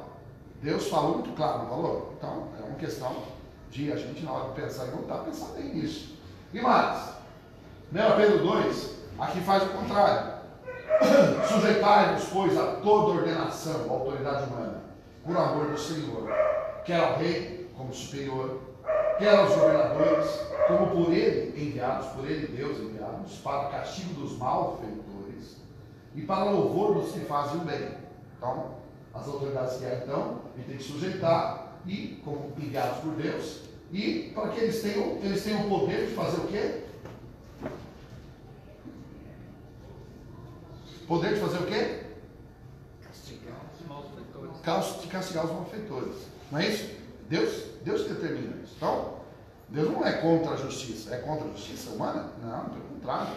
Deus falou muito claro, não falou? Então, é uma questão de a gente, na hora de pensar e voltar, pensar bem nisso. E mais, 1 Pedro 2, aqui faz o contrário. Sujeitai-vos, pois, a toda ordenação, a autoridade humana, por amor do Senhor, quer ao rei como superior, quer aos governadores, como por ele enviados, por ele Deus enviados, para o castigo dos malfeitores e para o louvor dos que fazem o bem. Então, as autoridades que há, então, a gente tem que sujeitar, e como enviados por Deus, e para que eles tenham o poder de fazer o quê? Poder de fazer o quê? Castigar os malfeitores. De castigar os malfeitores. Não é isso? Deus determina isso. Então, Deus não é contra a justiça. É contra a justiça humana? Não, pelo contrário.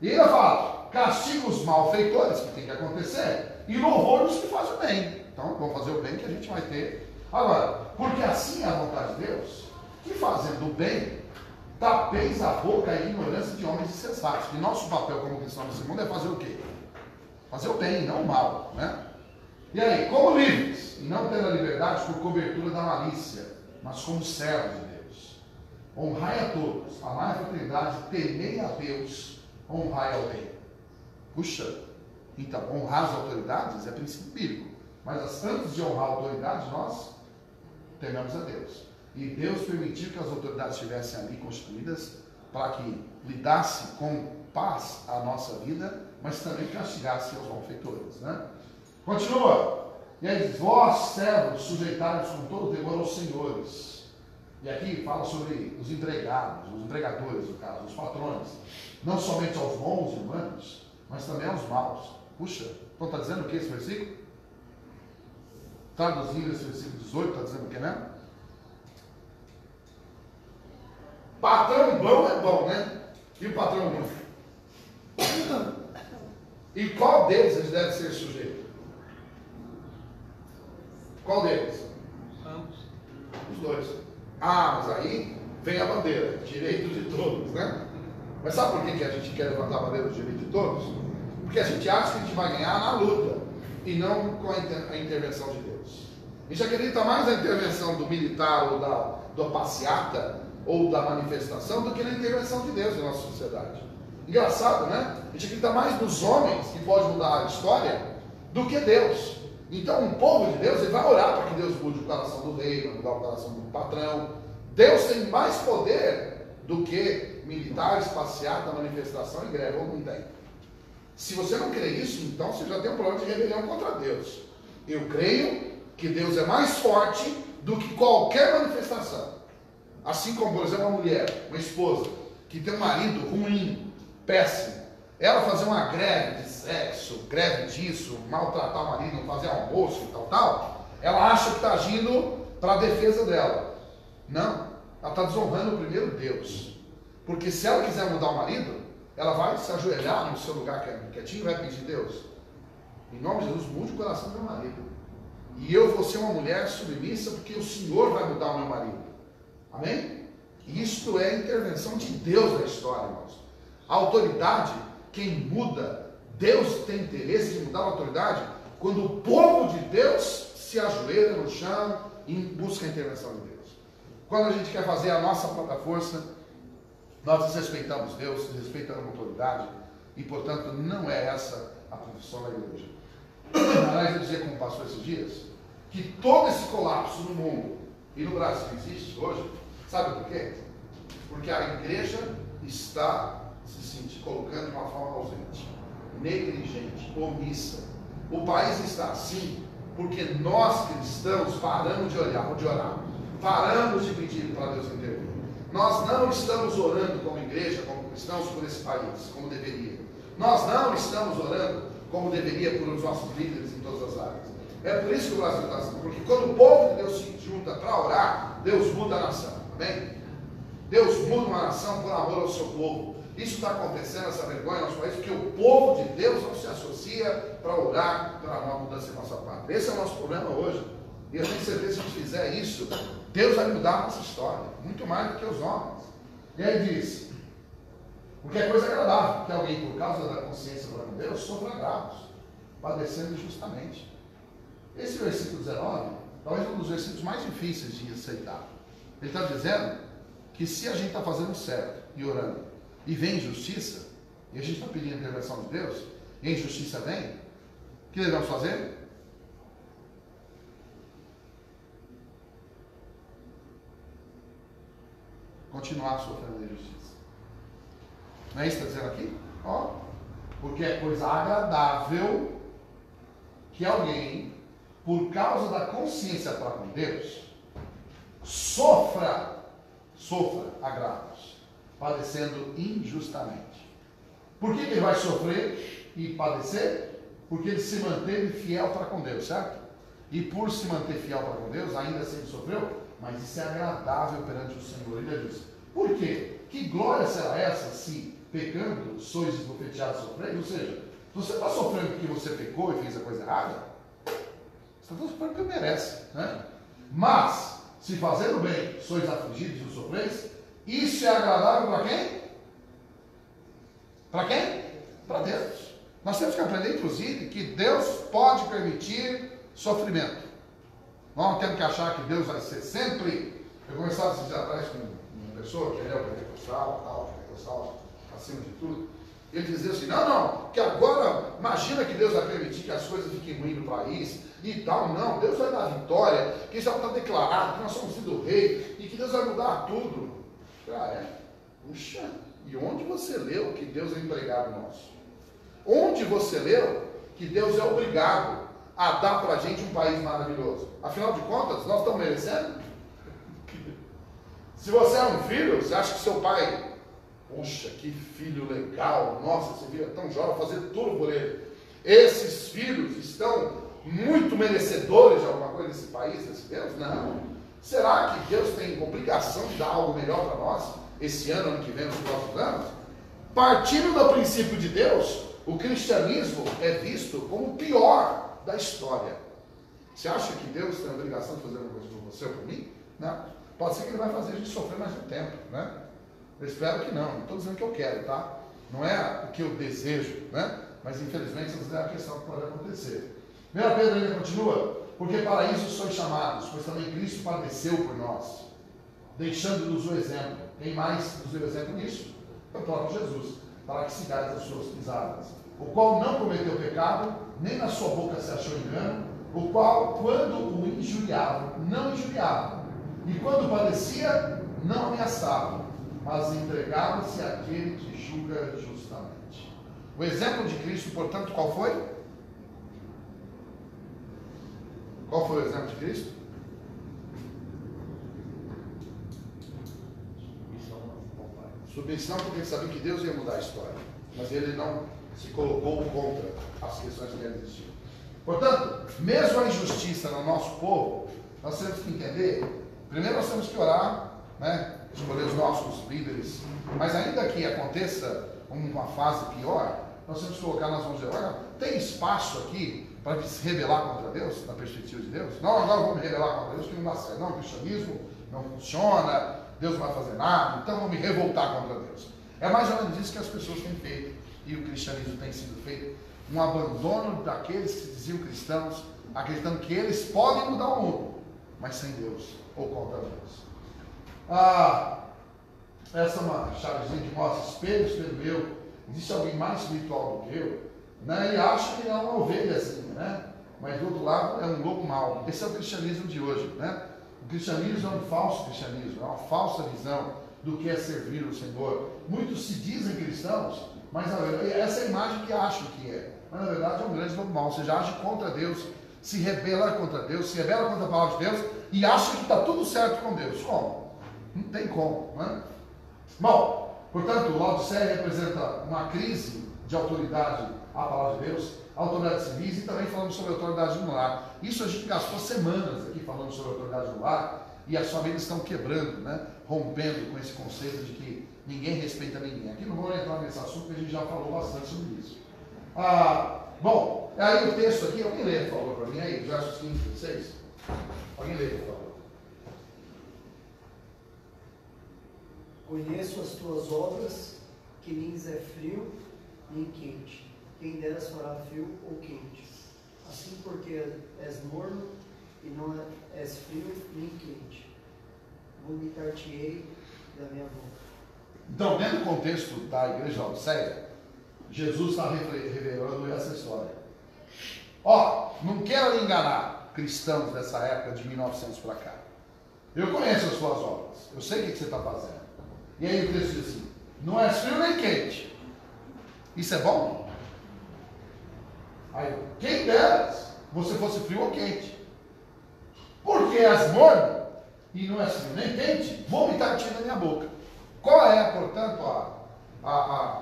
E ele fala, castiga os malfeitores, que tem que acontecer, e louvor dos que fazem o bem. Então, vamos fazer o bem que a gente vai ter. Agora, porque assim é a vontade de Deus, que fazendo o bem, tapeis a boca e a ignorância de homens insensatos. E nosso papel como cristão nesse mundo é fazer o quê? Fazer o bem, não o mal, né? E aí, como livres, e não tendo a liberdade por cobertura da malícia, mas como servos de Deus. Honrai a todos, amai a fraternidade, temei a Deus, honrai ao rei. Puxa, então, honrar as autoridades é princípio bíblico, mas antes de honrar a autoridade, nós tememos a Deus. E Deus permitiu que as autoridades estivessem ali constituídas para que lidasse com paz a nossa vida, mas também castigasse os malfeitores, né? Continua. E aí diz, vós, servos, sujeitai-vos com todo temor aos senhores. E aqui fala sobre os empregados, os empregadores, no caso, os patrões. Não somente aos bons e humanos, mas também aos maus. Puxa, então está dizendo o que esse versículo? Traduzindo esse versículo 18, está dizendo o que mesmo? Patrão bom é bom, né? E o patrão ruim? E qual deles eles devem ser sujeitos? Qual deles? Ambos. Os dois. Ah, mas aí vem a bandeira, direito de todos, né? Mas sabe por que a gente quer levantar a bandeira do direito de todos? Porque a gente acha que a gente vai ganhar na luta e não com a intervenção de Deus. A gente acredita mais na intervenção do militar ou da passeata ou da manifestação do que na intervenção de Deus em nossa sociedade. Engraçado, né? A gente acredita mais nos homens que podem mudar a história do que Deus. Então, um povo de Deus, ele vai orar para que Deus mude o coração do rei, vai mudar o coração do patrão. Deus tem mais poder do que militares, passeata, manifestação e greve, ou não tem. Se você não crê isso, então você já tem um problema de rebelião contra Deus. Eu creio que Deus é mais forte do que qualquer manifestação. Assim como, por exemplo, uma mulher, uma esposa, que tem um marido ruim, péssimo, ela fazer uma greve de sexo, greve disso, maltratar o marido, não fazer almoço e tal, ela acha que está agindo para a defesa dela. Não, ela está desonrando o primeiro Deus. Porque se ela quiser mudar o marido, ela vai se ajoelhar no seu lugar quietinho e vai pedir: Deus, em nome de Jesus, mude o coração do meu marido. E eu vou ser uma mulher submissa porque o Senhor vai mudar o meu marido. Amém? Isto é a intervenção de Deus na história, irmãos. A autoridade, quem muda, Deus tem interesse de mudar a autoridade quando o povo de Deus se ajoelha no chão e busca a intervenção de Deus. Quando a gente quer fazer a nossa própria força, nós desrespeitamos Deus, desrespeitamos a autoridade e, portanto, não é essa a função da igreja. Aliás, eu dizia como passou esses dias, que todo esse colapso no mundo e no Brasil existe hoje, sabe por quê? Porque a igreja está se colocando de uma forma ausente, negligente, omissa. O país está assim porque nós cristãos paramos de orar, paramos de pedir para Deus intervir. Nós não estamos orando como igreja, como cristãos, por esse país, como deveria. Nós não estamos orando como deveria por os nossos líderes em todas as áreas. É por isso que o Brasil está assim, porque quando o povo de Deus se junta para orar, Deus muda a nação. Amém? Deus muda uma nação por amor ao seu povo. Isso está acontecendo, essa vergonha no nosso país, porque o povo de Deus não se associa para orar pela nova mudança em nossa parte. Esse é o nosso problema hoje. E eu tenho certeza que se a gente fizer isso, Deus vai mudar a nossa história, muito mais do que os homens. E aí diz: porque é coisa agradável que alguém, por causa da consciência para com Deus, sofra agravos, padecendo injustamente. Esse versículo 19, talvez um dos versículos mais difíceis de aceitar. Ele está dizendo que se a gente está fazendo certo e orando, e vem injustiça, e a gente está pedindo a intervenção de Deus, e a injustiça vem, o que devemos fazer? Continuar sofrendo a injustiça. Não é isso que está dizendo aqui? Ó, porque é coisa agradável que alguém, por causa da consciência para com Deus, sofra agravos, padecendo injustamente. Por que ele vai sofrer e padecer? Porque ele se manteve fiel para com Deus, certo? E por se manter fiel para com Deus, ainda assim ele sofreu, mas isso é agradável perante o Senhor. Ele diz: por quê? Que glória será essa se, pecando, sois esbofeteados e sofreis? Ou seja, você está sofrendo porque você pecou e fez a coisa errada? Você está sofrendo porque merece, né? Mas, se fazendo bem, sois afligidos e sofreis, isso é agradável para quem? Para quem? Para Deus. Nós temos que aprender, inclusive, que Deus pode permitir sofrimento. Nós não temos que achar que Deus vai ser sempre. Eu conversava esses dias atrás com uma pessoa que é pentecostal, acima de tudo. Ele dizia assim: não, que agora, imagina que Deus vai permitir que as coisas fiquem ruins no país e tal. Não, Deus vai dar vitória, que já está declarado, que nós somos filhos do rei e que Deus vai mudar tudo. Puxa, e onde você leu que Deus é empregado nosso? Onde você leu que Deus é obrigado a dar para a gente um país maravilhoso? Afinal de contas, nós estamos merecendo? Se você é um filho, você acha que seu pai, poxa, que filho legal, nossa, esse filho é tão jovem, vou fazer tudo por ele. Esses filhos estão muito merecedores de alguma coisa nesse país, desse Deus? Não. Será que Deus tem obrigação de dar algo melhor para nós, esse ano que vem, nos próximos anos? Partindo do princípio de Deus, o cristianismo é visto como o pior da história. Você acha que Deus tem a obrigação de fazer uma coisa por você ou por mim? Não. Pode ser que ele vai fazer a gente sofrer mais um tempo, né? Eu espero que não estou dizendo que eu quero, tá? Não é o que eu desejo, né? Mas infelizmente essa é a questão que pode acontecer. 1 Pedro ainda continua: porque para isso sois chamados, pois também Cristo padeceu por nós, deixando-nos o exemplo. Quem mais nos deu exemplo nisso? É o próprio Jesus, para que sigais as suas pisadas. o qual não cometeu pecado, nem na sua boca se achou engano, o qual, quando o injuriava, não injuriava, e quando padecia, não ameaçava, mas entregava-se àquele que julga justamente. O exemplo de Cristo, portanto, qual foi? Qual foi o exemplo de Cristo? Submissão, porque ele sabia que Deus ia mudar a história, mas ele não se colocou contra as questões que ele existiam. Portanto, mesmo a injustiça no nosso povo, nós temos que entender, primeiro nós temos que orar, né? Escolher os nossos líderes, mas ainda que aconteça uma fase pior, nós temos que colocar nas mãos de Deus. Olha, tem espaço aqui para se rebelar contra Deus, na perspectiva de Deus? Não, agora vamos me rebelar contra Deus, que não dá certo. Não, o cristianismo não funciona, Deus não vai fazer nada, então vamos me revoltar contra Deus. É mais ou menos isso que as pessoas têm feito, e o cristianismo tem sido feito, um abandono daqueles que se diziam cristãos, acreditando que eles podem mudar o mundo, mas sem Deus, ou contra Deus. Essa é uma chavezinha que mostra espelho meu. Existe alguém mais espiritual do que eu, né? E acha que é uma ovelhazinha, né? Mas do outro lado é um lobo mau. Esse é o cristianismo de hoje, né? O cristianismo é um falso cristianismo, é uma falsa visão do que é servir o Senhor. Muitos se dizem cristãos, mas essa é a imagem que acham que é. Mas na verdade é um grande lobo mau. Ou seja, age contra Deus, se rebela contra Deus, se rebela contra a palavra de Deus e acha que está tudo certo com Deus. Como? Não tem como, né? Bom, portanto, o Laodiceia representa uma crise de autoridade à palavra de Deus, autoridade civis, e também falando sobre autoridade no lar. Isso a gente gastou semanas aqui falando sobre autoridade no lar, e as famílias estão quebrando, né? Rompendo com esse conceito de que ninguém respeita ninguém. Aqui não vou entrar nesse assunto, porque a gente já falou bastante sobre isso. Bom, aí o texto aqui, alguém lê, por favor, para mim, aí, versos 15 e 16. Alguém lê, por favor. Conheço as tuas obras, que nem é frio nem quente. Quem deras fará frio ou quente. Assim porque és morno e não és frio nem quente. Vomitar-te-ei da minha boca. Então, dentro do contexto da igreja de Laodiceia, Jesus está revelando essa história. Não quero lhe enganar, cristãos dessa época de 1900 para cá. Eu conheço as suas obras, eu sei o que você está fazendo. E aí o texto diz assim: não é frio nem quente. Isso é bom? Aí, quem dera você fosse frio ou quente. Porque és morno e não és frio nem quente, vomitar-te na minha boca. Qual é, portanto, a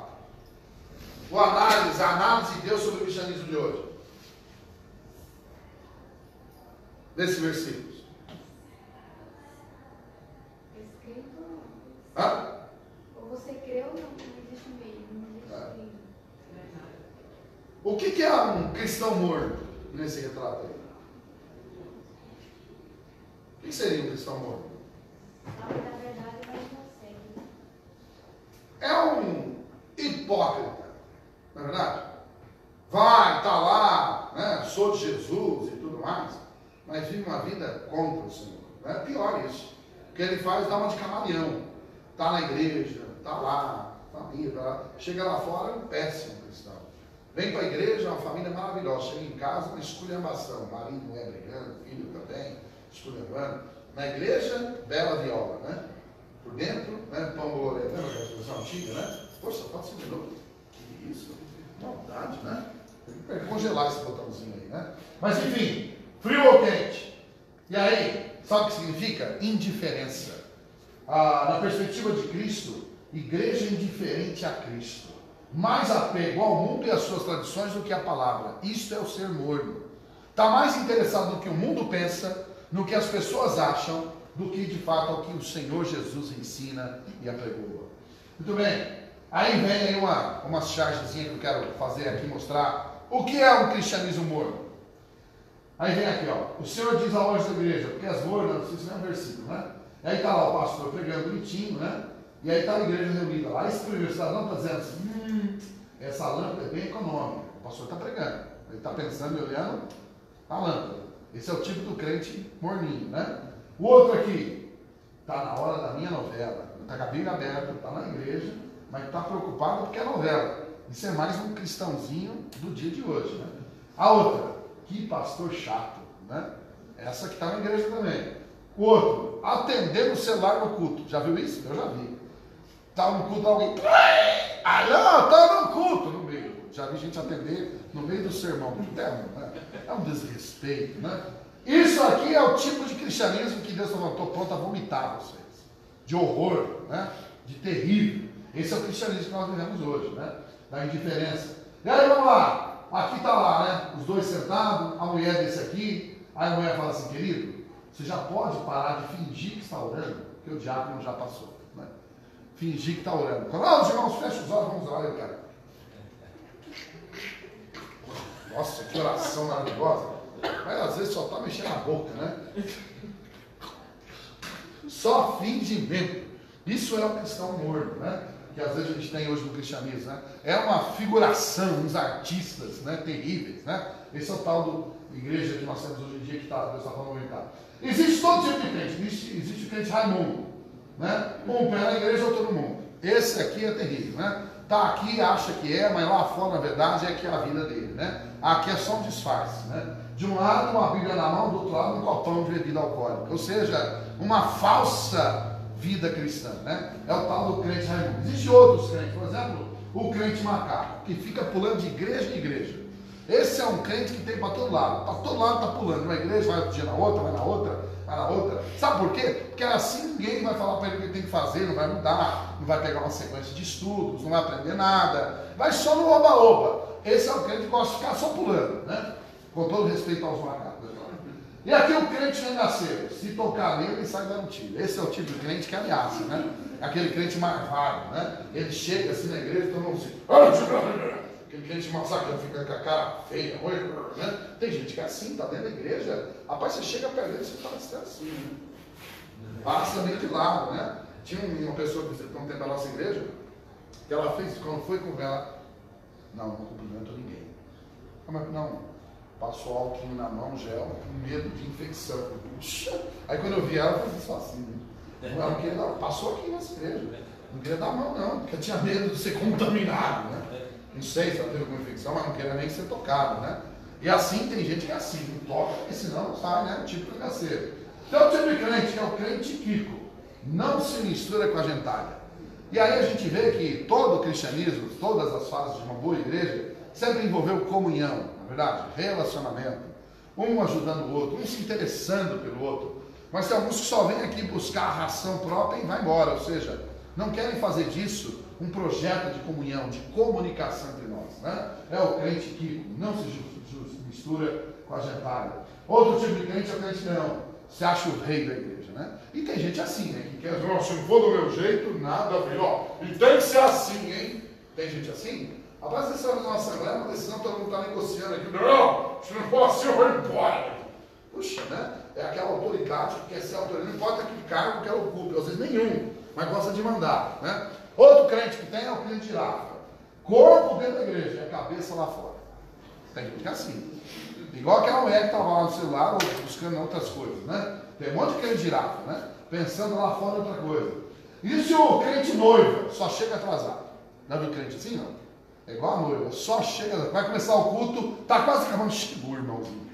análise de Deus sobre o cristianismo de hoje? Desses versículos. Ou você crê ou não existe meio, não existe meio. O que é um cristão morno nesse retrato aí? O que seria um cristão morno? Sabe da verdade, mas não segue. É um hipócrita, não é verdade? Vai, está lá, né? Sou de Jesus e tudo mais, mas vive uma vida contra o Senhor. É pior isso. O que ele faz dá uma de camaleão. Está na igreja, está lá, família, tá lá. Chega lá fora, é um péssimo cristão. Vem para a igreja, uma família maravilhosa. Chega em casa, uma esculhambação. Marido, mulher brigando, filho também, esculhambando. Na igreja, bela viola, né? Por dentro, né? Pão bolorê. Lembra aquela expressão antiga, né? Poxa, pode ser de novo. Que isso? Maldade, né? Tem que congelar esse botãozinho aí, né? Mas enfim, frio ou quente? E aí, sabe o que significa? Indiferença. Na perspectiva de Cristo, igreja indiferente a Cristo, mais apego ao mundo e às suas tradições do que à palavra. Isto é o ser morno. Está mais interessado no que o mundo pensa, no que as pessoas acham, do que de fato ao que o Senhor Jesus ensina e apregou. Muito bem, aí vem aí uma chargezinha que eu quero fazer aqui, mostrar o que é um cristianismo morno. Aí vem aqui, o Senhor diz ao anjo da igreja, porque as mornas, isso não é um versículo, né? E aí está lá o pastor pregando bonitinho, né? E aí está a igreja reunida lá. Esse universitário não está dizendo assim, essa lâmpada é bem econômica. O pastor está pregando. Ele está pensando e olhando a lâmpada. Esse é o tipo do crente morninho, né? O outro aqui, está na hora da minha novela. Está com a Bíblia aberta, está na igreja, mas está preocupado porque é novela. Isso é mais um cristãozinho do dia de hoje, né? A outra, que pastor chato, né? Essa que está na igreja também. O outro, atender o celular no culto. Já viu isso? Eu já vi. Está no culto, alguém... Alô, está no culto, no meio. Já vi gente atender no meio do sermão. É um desrespeito, né? Isso aqui é o tipo de cristianismo que Deus falou, estou pronto a vomitar vocês. De horror, né? De terrível. Esse é o cristianismo que nós vivemos hoje, né? Da indiferença. E aí, vamos lá. Aqui está lá, né? Os dois sentados, a mulher desse aqui. Aí a mulher fala assim, querido, você já pode parar de fingir que está orando? Porque o diácono já passou, né? Fingir que está orando. Fala, os irmãos, fecha os olhos, vamos orar, cara. Nossa, que oração maravilhosa. Mas às vezes só está mexendo a boca, né? Só fingimento. Isso é o cristão morno, né? Que às vezes a gente tem hoje no cristianismo, né? É uma figuração, uns artistas, né? Terríveis, né? Esse é o tal do igreja que nós temos hoje em dia que Deus está falando aumentar. Existe todo tipo de crente. Existe o crente Raimundo, né? Um pé na igreja, outro no mundo. Esse aqui é terrível, né? Tá aqui, acha que é, mas lá fora, na verdade, é que é a vida dele, né? Aqui é só um disfarce, né? De um lado, uma Bíblia na mão, do outro lado, um copão de bebida alcoólica. Ou seja, uma falsa vida cristã, né? É o tal do crente Raimundo. Existem outros crentes, por exemplo, o crente macaco, que fica pulando de igreja em igreja. Esse é um crente que tem para todo lado. Para todo lado está pulando. Uma igreja, vai outro dia na outra, vai na outra, vai na outra. Sabe por quê? Porque assim ninguém vai falar para ele o que ele tem que fazer, não vai mudar, não vai pegar uma sequência de estudos, não vai aprender nada. Vai só no oba-oba. Esse é o crente que gosta de ficar só pulando, né? Com todo respeito aos macacos. E aqui o crente renasceu. Se tocar nele, ele sai dando tiro. Esse é o tipo de crente que ameaça, né? Aquele crente marvado, né? Ele chega assim na igreja e todo mundo assim... Aquele crente massacrado, fica com a cara feia, né? Tem gente que é assim, tá dentro da igreja. Rapaz, você chega perto dele e você fala assim, né? Passa meio de lado, né? Tinha uma pessoa que visitou um tempo na nossa igreja, que ela fez, quando foi com ela, não cumprimento ninguém. Mas não, passou álcool na mão, gel, com medo de infecção. Puxa. Aí quando eu vi ela, eu fiz só assim, né? Ela não queria dar, passou aqui nessa igreja. Não queria dar a mão, não, porque tinha medo de ser contaminado, né? Não sei se ela teve alguma infecção, mas não queria nem ser tocado, né? E assim tem gente que é assim, não toca, porque senão não sai, né? Tipo cangaceiro. Então o tipo de crente, que é o crente Kiko, não se mistura com a gentalha. E aí a gente vê que todo o cristianismo, todas as fases de uma boa igreja, sempre envolveu comunhão, na verdade, relacionamento. Um ajudando o outro, um se interessando pelo outro. Mas tem alguns que só vêm aqui buscar a ração própria e vai embora, ou seja, não querem fazer disso um projeto de comunhão, de comunicação entre nós, né? É o crente que não se mistura com a gentalha. Outro tipo de crente é o crente não, se acha o rei da igreja, né? E tem gente assim, né? Que quer, se não for do meu jeito, nada a ver, ó. E tem que ser assim, hein? Tem gente assim? Rapaz, você vai numa assembleia, uma decisão, todo mundo está negociando aqui. Não, se não for assim, eu vou embora. Puxa, né? É aquela autoridade que quer ser autoridade, não importa que cargo que ela ocupe, às vezes nenhum, mas gosta de mandar, né? Outro crente que tem é o crente girafa. Corpo dentro da igreja, é cabeça lá fora. Tem que ficar assim. Igual aquela mulher que estava lá no celular ou buscando outras coisas, né? Tem um monte de crente girafa, né? Pensando lá fora outra coisa. E se o crente noiva só chega atrasado? Já viu crente assim, não? É igual a noiva, só chega, vai começar o culto, tá quase acabando, chegou, irmãozinho.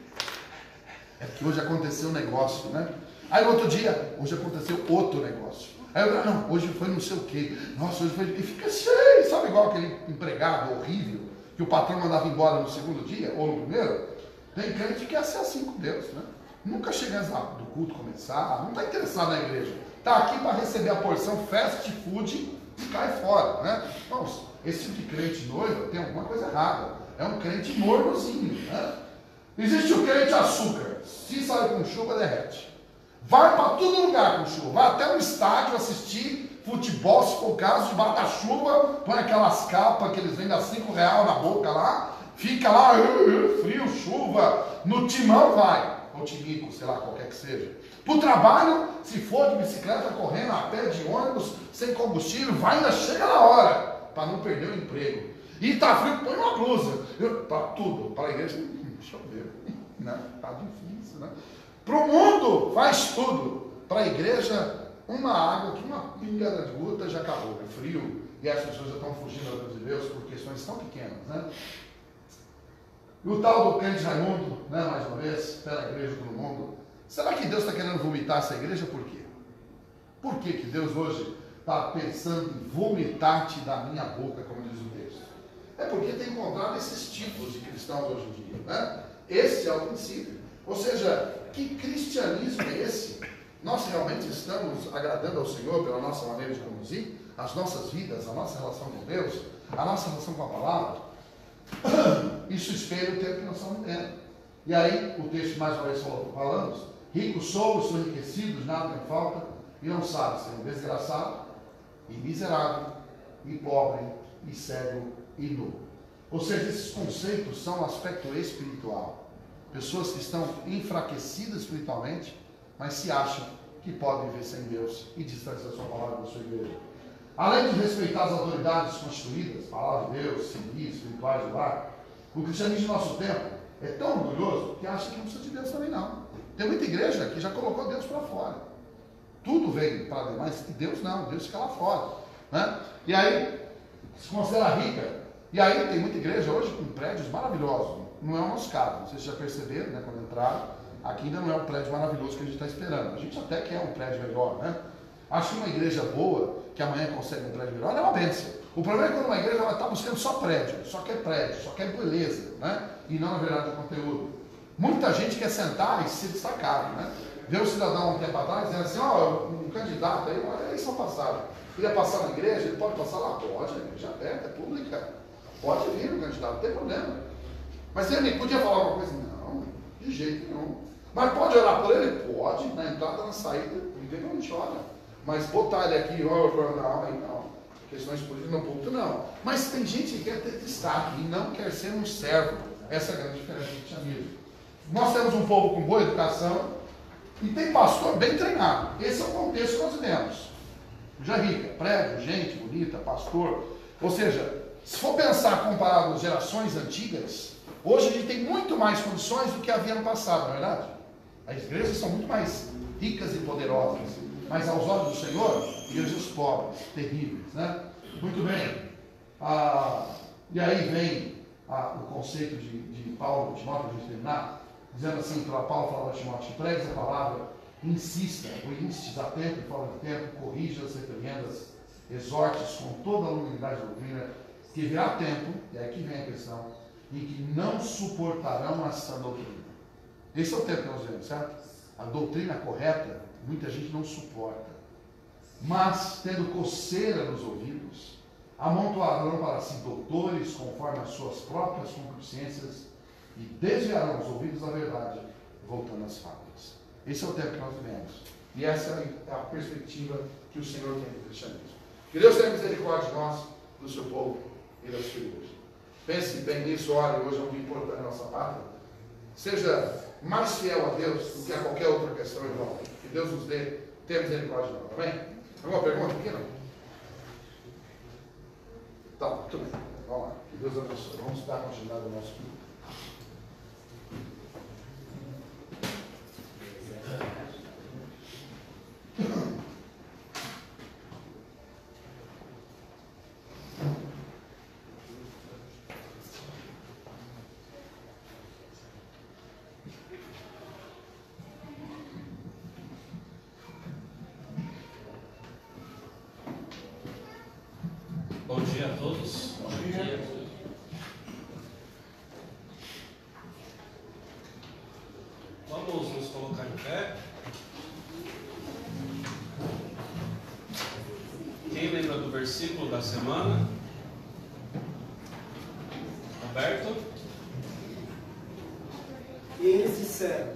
É porque hoje aconteceu um negócio, né? Aí no outro dia, hoje aconteceu outro negócio. Aí eu, não, hoje foi não sei o quê. Nossa, hoje foi. E fica cheio, sabe igual aquele empregado horrível que o patrão mandava embora no segundo dia, ou no primeiro? Tem crente que quer ser assim com Deus, né? Nunca chega antes do culto começar, não está interessado na igreja. Está aqui para receber a porção fast food e cai fora, né? Irmãos, esse tipo de crente noiva tem alguma coisa errada. É um crente mornozinho, né? Existe o crente açúcar. Se sair com chuva, derrete. Vai para todo lugar com chuva. Vai até um estádio assistir futebol, se for o caso, debaixo da chuva, põe aquelas capas que eles vendem a R$5 na boca lá, fica lá, frio, chuva, no timão vai, ou timico, sei lá, qualquer que seja. Para o trabalho, se for de bicicleta, correndo, a pé, de ônibus, sem combustível, vai, ainda chega na hora, para não perder o emprego. E tá frio, põe uma blusa. Para tudo, para a igreja, deixa eu ver, né? Tá difícil, né? Para o mundo, faz tudo. Para a igreja, uma água, que uma pinga de gota já acabou. É frio, e as pessoas já estão fugindo da luz de Deus por questões tão pequenas, né? E o tal do crente Raimundo, né, mais uma vez, pela igreja do mundo. Será que Deus está querendo vomitar essa igreja? Por quê? Por que Deus hoje está pensando em vomitar-te da minha boca, como diz o texto? É porque tem encontrado esses tipos de cristãos hoje em dia, né? Esse é o princípio. Ou seja, que cristianismo é esse? Nós realmente estamos agradando ao Senhor pela nossa maneira de conduzir as nossas vidas, a nossa relação com Deus, a nossa relação com a palavra? Isso espelha o tempo que nós estamos vivendo. E aí, o texto mais uma vez falamos: ricos somos, são enriquecidos, nada tem falta, e não sabe ser um desgraçado, e miserável, e pobre, e cego, e nu. Ou seja, esses conceitos são um aspecto espiritual. Pessoas que estão enfraquecidas espiritualmente, mas se acham que podem viver sem Deus e distanciar a sua palavra da sua igreja. Além de respeitar as autoridades constituídas, palavra de Deus, civis, espirituais do lar, o cristianismo do nosso tempo é tão orgulhoso que acha que não precisa de Deus também não. Tem muita igreja que já colocou Deus para fora. Tudo vem para dentro, mas Deus não, Deus fica lá fora, né? E aí, se considera rica. E aí tem muita igreja hoje com prédios maravilhosos. Não é o nosso caso, não sei se já perceberam, né, quando entraram, aqui ainda não é um prédio maravilhoso que a gente está esperando. A gente até quer um prédio melhor, né? Acho que uma igreja boa, que amanhã consegue um prédio melhor, é uma bênção. O problema é quando uma igreja está buscando só prédio, só quer beleza, né? E não, na verdade, o conteúdo. Muita gente quer sentar e se destacar, né? Vê um cidadão um tempo atrás dizendo assim: ó, um candidato aí, uma eleição passada, queria passar na igreja, ele pode passar lá? Pode, a igreja é aberta, é pública. Pode vir o candidato, não tem problema. Mas ele podia falar alguma coisa? Não, de jeito nenhum. Mas pode orar por ele? Pode, na entrada, na saída, ninguém não te ora. Mas botar ele aqui, não, aí não. Questões políticas no púlpito, não. Mas tem gente que quer ter destaque e não quer ser um servo. Essa é a grande diferença do cristianismo. Nós temos um povo com boa educação e tem pastor bem treinado. Esse é o contexto que nós vivemos. Já rica, prédio, gente bonita, pastor. Ou seja, se for pensar comparado às gerações antigas, hoje a gente tem muito mais condições do que havia no passado, não é verdade? As igrejas são muito mais ricas e poderosas. Mas aos olhos do Senhor, igrejas pobres, terríveis, né? Muito bem. E aí vem o conceito de Paulo, Timóteo, para a gente terminar, dizendo assim, para Paulo falar a Timóteo: pregue a palavra, insista, ou instes a tempo e fora de tempo, corrija-as, repreendas, exortes com toda a luminosidade da doutrina, que virá tempo, e é aqui vem a questão, em que não suportarão essa doutrina. Esse é o tempo que nós vemos, certo? A doutrina correta, muita gente não suporta. Mas, tendo coceira nos ouvidos, amontoarão para si doutores conforme as suas próprias concupiscências e desviarão os ouvidos da verdade, voltando às fábulas. Esse é o tempo que nós vivemos. E essa é a perspectiva que o Senhor tem do cristianismo. Que Deus tenha misericórdia de nós, do seu povo e da sua igreja. Pense bem nisso, ore, hoje é um dia importante na nossa pátria. Seja mais fiel a Deus do que a qualquer outra questão, irmão. Que Deus nos dê, tenha misericórdia de nós. Amém? Alguma pergunta aqui, não? Tá, muito bem. Vamos lá. Que Deus abençoe. Vamos dar continuidade ao nosso culto. Bom dia a todos. Bom dia. Vamos nos colocar em pé. Quem lembra do versículo da semana? Roberto? E eles disseram: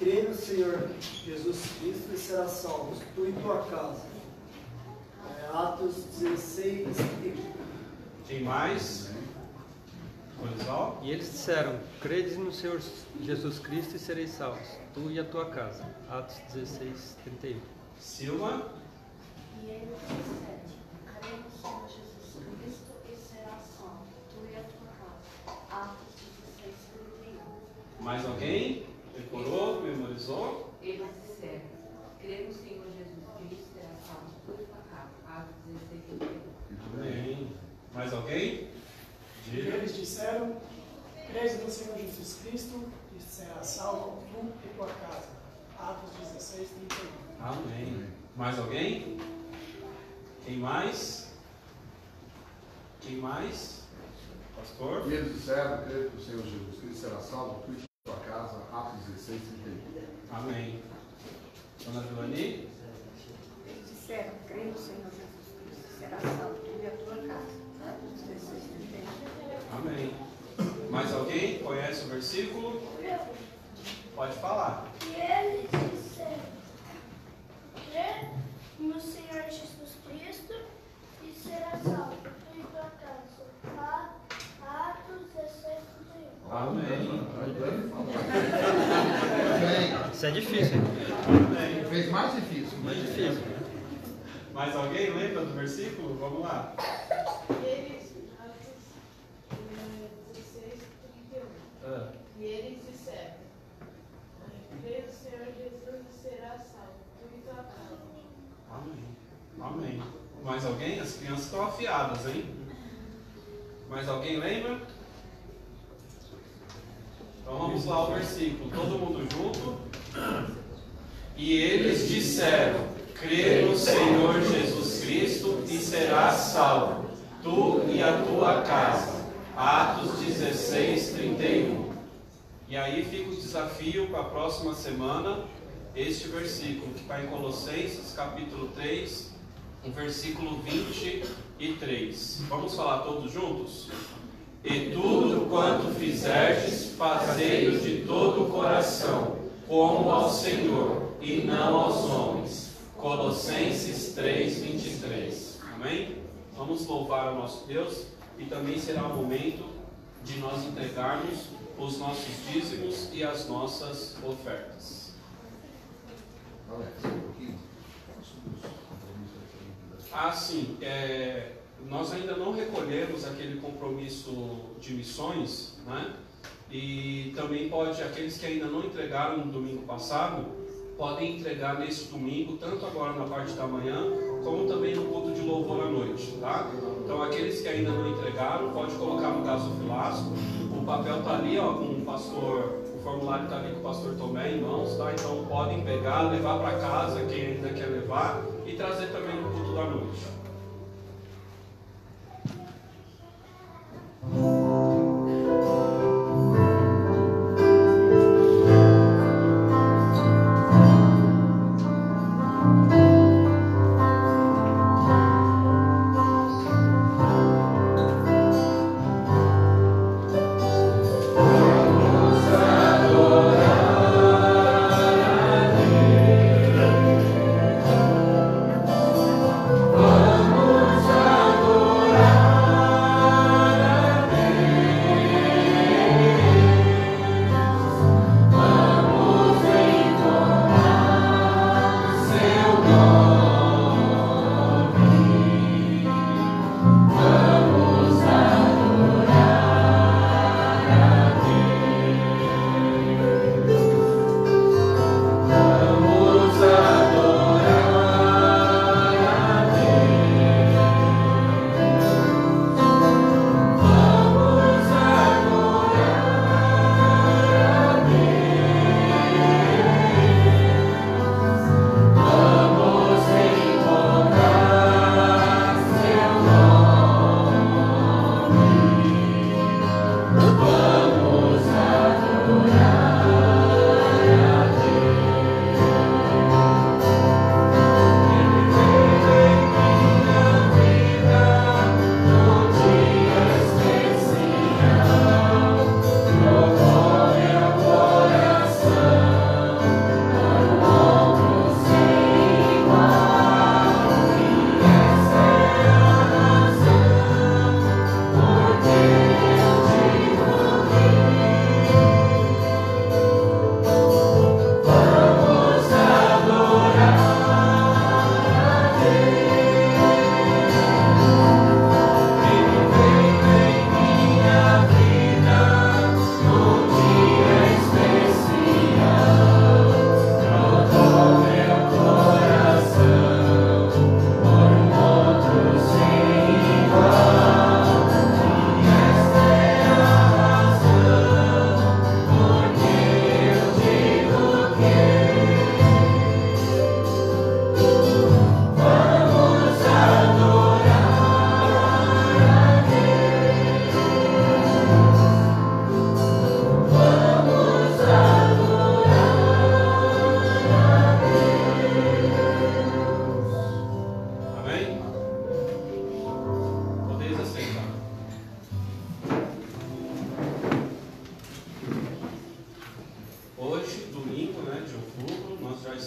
crê no Senhor Jesus Cristo e serás salvo, tu e tua casa. Atos 16, 31. Quem mais? Colisal? E eles disseram: credes no Senhor Jesus Cristo e sereis salvos, tu e a tua casa. Atos 16, 31. Silva? E ele disse: crê no Senhor Jesus Cristo e serás salvo, tu e a tua casa. Atos 16, 31. Mais alguém? Decorou? Memorizou? Eles disseram: crê no Senhor Jesus Cristo e serás salvo, tu e tua casa. Atos 16, 31. Amém. Mais alguém? E eles disseram: crês no Senhor Jesus Cristo e será salvo tu e tua casa. Atos 16, 31. Amém. Mais alguém? Quem mais? Quem mais? Pastor? E eles disseram, creio que o Senhor Jesus Cristo será salvo, tu e tua casa, Atos 16, 31. Amém. Dona Vilani? Eles disseram, creio no Senhor Jesus Cristo, será salvo tu e a tua casa. Atos 16, 31. Amém. Mais alguém conhece o versículo? Pode falar. E eles disseram: crê no Senhor Jesus Cristo e será salvo tu e tua casa. Atos 16, 31. Amém. Amém. Isso é difícil, hein? Amém. Fez mais difícil. Mais difícil. Mais alguém lembra do versículo? Vamos lá. Eles, Atos 16, 31. E eles disseram: crê no Senhor Jesus e será salvo, tu e tua casa. Amém. Amém. Mais alguém? As crianças estão afiadas, hein? Mais alguém lembra? Então vamos lá ao versículo. Todo mundo junto. E eles disseram: crê no Senhor Jesus Cristo e serás salvo, tu e a tua casa. Atos 16, 31. E aí fica o desafio para a próxima semana, este versículo que está em Colossenses, capítulo 3, o versículo 23. Vamos falar todos juntos? E tudo quanto fizerdes, fazei-o de todo o coração, como ao Senhor, e não aos homens. Colossenses 3, 23. Amém? Vamos louvar o nosso Deus e também será o momento de nós entregarmos os nossos dízimos e as nossas ofertas. Alex, um pouquinho. Ah, sim. Nós ainda não recolhemos aquele compromisso de missões, né? E também aqueles que ainda não entregaram no domingo passado, podem entregar nesse domingo, tanto agora na parte da manhã, como também no culto de louvor à noite, tá? Então aqueles que ainda não entregaram, pode colocar no gasofilasco. O papel está ali, ó, com o pastor, o formulário está ali com o pastor Tomé em mãos, tá? Então podem pegar, levar para casa, quem ainda quer levar, e trazer também no culto da noite. Amen.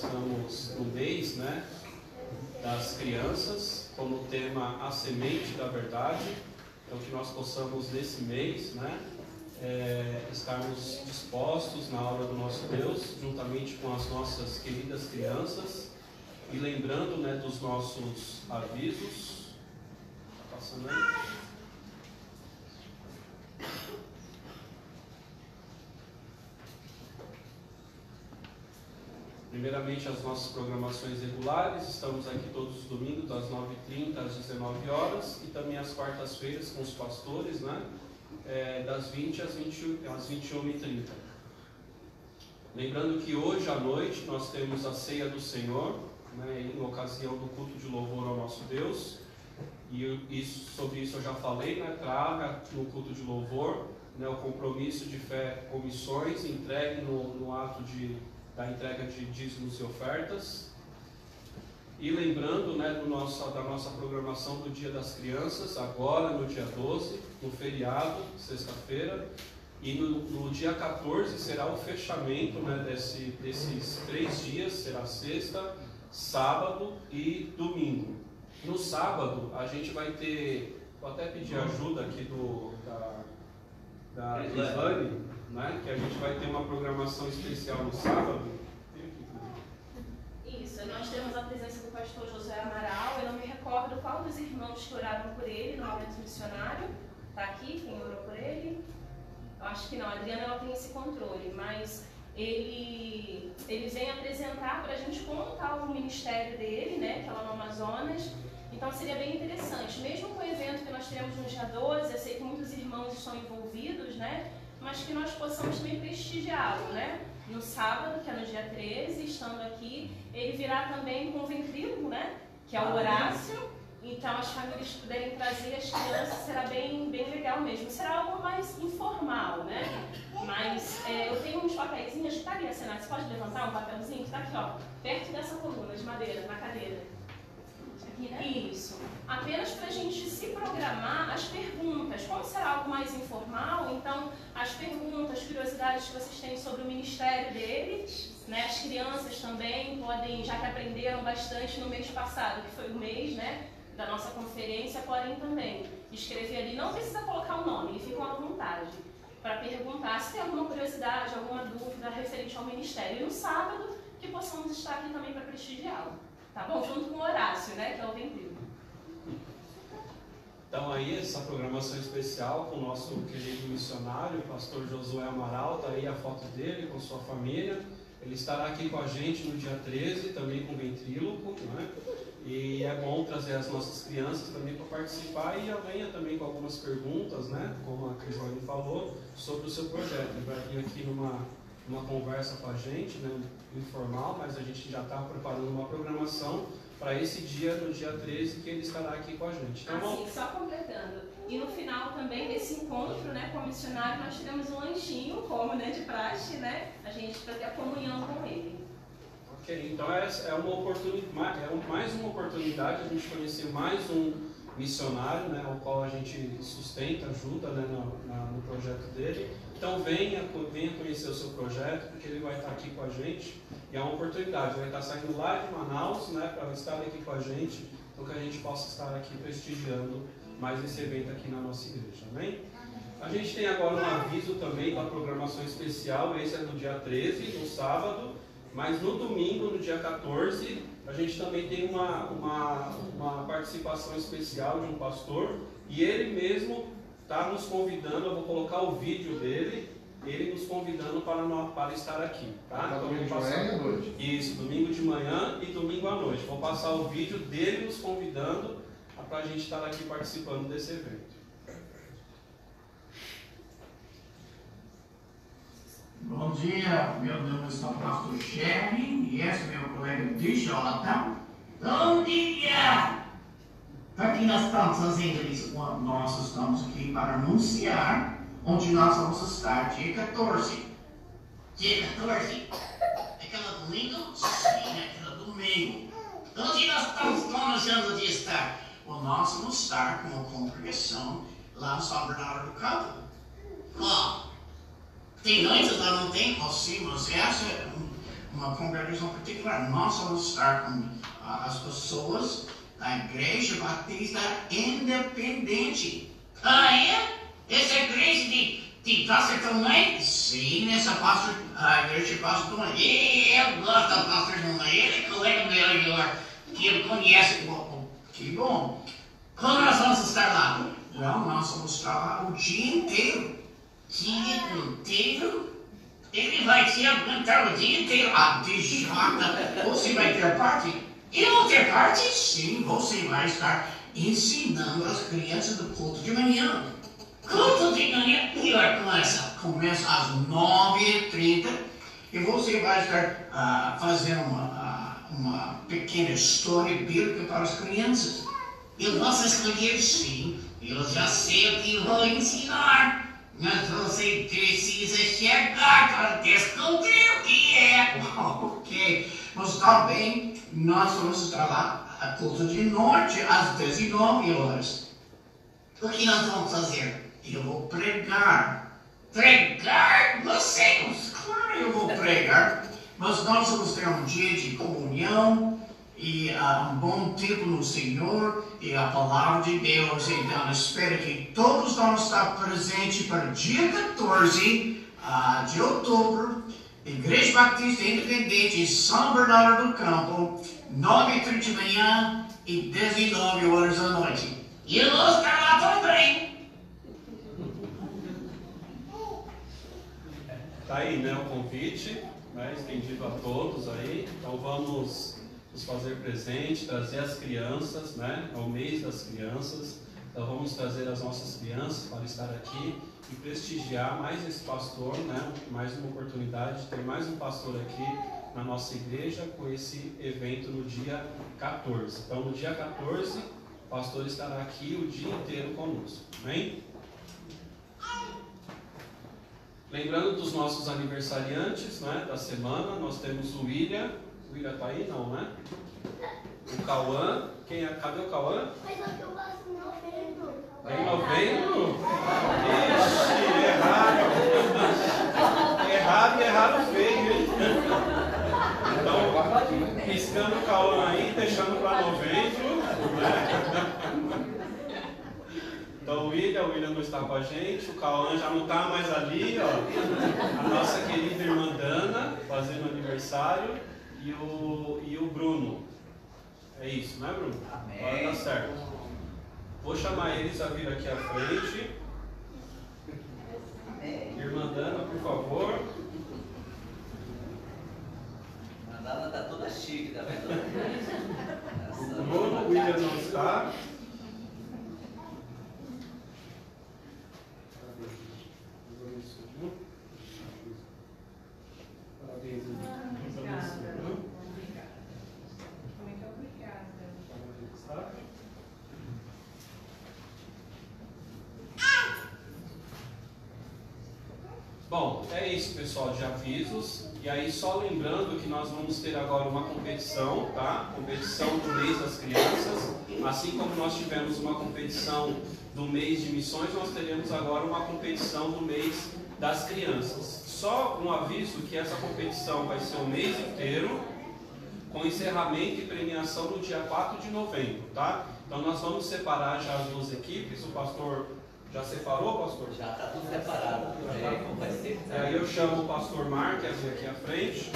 estamos no mês, né, das crianças, como tema A Semente da Verdade. Então, que nós possamos, nesse mês, né, estarmos dispostos na obra do nosso Deus, juntamente com as nossas queridas crianças, e lembrando, né, dos nossos avisos. Tá passando aí? Primeiramente, as nossas programações regulares. Estamos aqui todos os domingos, das 9h30 às 19 horas, e também às quartas-feiras com os pastores, né? Das 20 às 21h30. Lembrando que hoje à noite nós temos a Ceia do Senhor, né, em ocasião do culto de louvor ao nosso Deus. E sobre isso eu já falei, né? Traga no culto de louvor, né, o compromisso de fé com missões, entregue no ato da entrega de dízimos e ofertas. E lembrando, né, da nossa programação do Dia das Crianças, agora no dia 12, no feriado, sexta-feira, e no dia 14 será o fechamento, né, desses 3 dias, será sexta, sábado e domingo. No sábado a gente vai ter, vou até pedir ajuda aqui da Islane, né, que a gente vai ter uma programação especial no sábado. Isso, nós temos a presença do pastor Josué Amaral. Eu não me recordo qual dos irmãos que oraram por ele no momento missionário. Está aqui quem orou por ele? Eu acho que não, a Adriana ela tem esse controle, mas ele vem apresentar para a gente como está o ministério dele, né, que é lá no Amazonas. Então seria bem interessante, mesmo com o evento que nós teremos no dia 12, eu sei que muitos irmãos estão envolvidos, né, mas que nós possamos também prestigiá-lo, né? No sábado, que é no dia 13, estando aqui, ele virá também com o ventríloco, né? Que é o Horácio. Então, as famílias puderem trazer as crianças, será bem legal mesmo. Será algo mais informal, né? Mas eu tenho uns papeizinhos, está ali, Senado, você pode levantar um papelzinho? Está aqui, ó, perto dessa coluna de madeira, na cadeira. Aqui, né? Isso. Apenas para a gente se programar as perguntas. Como será algo mais informal, então as perguntas, curiosidades que vocês têm sobre o ministério dele, né? As crianças também podem, já que aprenderam bastante no mês passado, que foi o mês, né, da nossa conferência, podem também escrever ali. Não precisa colocar o nome, ficam à vontade para perguntar se tem alguma curiosidade, alguma dúvida referente ao ministério. E no sábado, que possamos estar aqui também para prestigiá-lo. Tá bom? Junto com o Horácio, né, que é o ventríloco. Então aí essa programação especial com o nosso querido missionário, o pastor Josué Amaral, está aí a foto dele com sua família. Ele estará aqui com a gente no dia 13, também com o ventríloco, né? E é bom trazer as nossas crianças também para participar, e já venha também com algumas perguntas, né? Como a Crislane falou, sobre o seu projeto. Ele vai vir aqui numa conversa com a gente, né? Informal, mas a gente já está preparando uma programação para esse dia, no dia 13, que ele estará aqui com a gente. Então, assim, só completando. E no final também desse encontro, né, com o missionário, nós tivemos um lanchinho, como, né, de praxe, né, a gente para ter a comunhão com ele. Ok, então é uma oportunidade, mais uma oportunidade a gente conhecer mais um missionário, né, ao qual a gente sustenta, ajuda, né, no projeto dele. Então venha conhecer o seu projeto, porque ele vai estar aqui com a gente, e é uma oportunidade, vai estar saindo lá de Manaus, né, para estar aqui com a gente, então que a gente possa estar aqui prestigiando mais esse evento aqui na nossa igreja, amém? A gente tem agora um aviso também da programação especial, esse é no dia 13, no sábado, mas no domingo, no dia 14, a gente também tem uma participação especial de um pastor, e ele mesmo está nos convidando, eu vou colocar o vídeo dele, ele nos convidando para estar aqui, tá? Domingo de manhã e à noite. Isso, domingo de manhã e domingo à noite. Vou passar o vídeo dele nos convidando para a gente estar aqui participando desse evento. Bom dia, meu nome é o pastor Sherry e esse é meu colega DJ. Bom dia! Para que nós estamos fazendo isso? Nós estamos aqui para anunciar onde nós vamos estar dia 14. Dia 14? Aquela domingo? Sim, aquela domingo. Então, onde nós estamos planejando de estar? Nós vamos estar com a congregação lá no São Bernardo do Campo. Ó, tem noite lá, não tem? Ó, sim, você acha? uma congregação particular. Nós vamos estar com as pessoas da Igreja Batista Independente. Ah, é? Essa igreja de pastor também? Sim, essa pastor, a igreja de pastor também. Eu gosto da pastor também. Ele é colega melhor, que ele conhece. Que bom. Quando nós vamos estar lá? Não, nós vamos estar lá o dia inteiro. Dia inteiro? Ele vai te aguentar o dia inteiro. Ah, DJ, você vai ter parte? Eu vou ter parte? Sim, você vai estar ensinando as crianças do culto de manhã. Culto de manhã? Que hora começa? Começa às 9h30 e você vai estar fazendo uma pequena história bíblica para as crianças. E você escolher? Sim, eu já sei o que vou ensinar. Mas você precisa chegar para descobrir o que é. Ok. Mas também nós vamos estar lá a culto de norte às 19 horas. O que nós vamos fazer? Eu vou pregar. Pregar? Você? Claro, eu vou pregar. Mas nós vamos ter um dia de comunhão e um bom tempo no Senhor e a palavra de Deus. Então, espero que todos vão estar presentes para o dia 14 de outubro, Igreja Batista Independente, São Bernardo do Campo, 9h30 da manhã e 19 horas da noite. E eu vou estar lá também. Tá aí, né, o convite, né, estendido a todos aí. Então vamos nos fazer presente, trazer as crianças, né, ao mês das crianças. Então vamos trazer as nossas crianças para estar aqui e prestigiar mais esse pastor, né, mais uma oportunidade de ter mais um pastor aqui na nossa igreja com esse evento no dia 14. Então no dia 14, o pastor estará aqui o dia inteiro conosco, amém? Lembrando dos nossos aniversariantes, né, da semana, nós temos o William. O William está aí? Não, né? O Cauã. Quem é? Cadê o Cauã? Mas eu gosto de novembro. É em novembro? Ixi, errado e errado feio, hein? Então, riscando o Cauã aí, deixando para novembro, né? Então o William não está com a gente, o Cauã já não está mais ali, ó. A nossa querida irmã Dana fazendo aniversário e o Bruno. É isso, não é, Bruno? Amém. Agora tá certo. Vou chamar eles a vir aqui à frente. Amém. Irmã Dana, por favor. A Dana está toda chique, tá vendo? O Bruno, o William não está. Parabéns, Obrigada. Muito obrigada. Bom, é isso, pessoal, de avisos. E aí, só lembrando que nós vamos ter agora uma competição, tá? Competição do mês das crianças. Assim como nós tivemos uma competição do mês de missões, nós teremos agora uma competição do mês das crianças. Só um aviso que essa competição vai ser o mês inteiro, com encerramento e premiação no dia 4 de novembro, tá? Então nós vamos separar já as duas equipes. O pastor já separou, pastor? Já está tudo separado. Como vai ser? Aí eu chamo o pastor Mark aqui à frente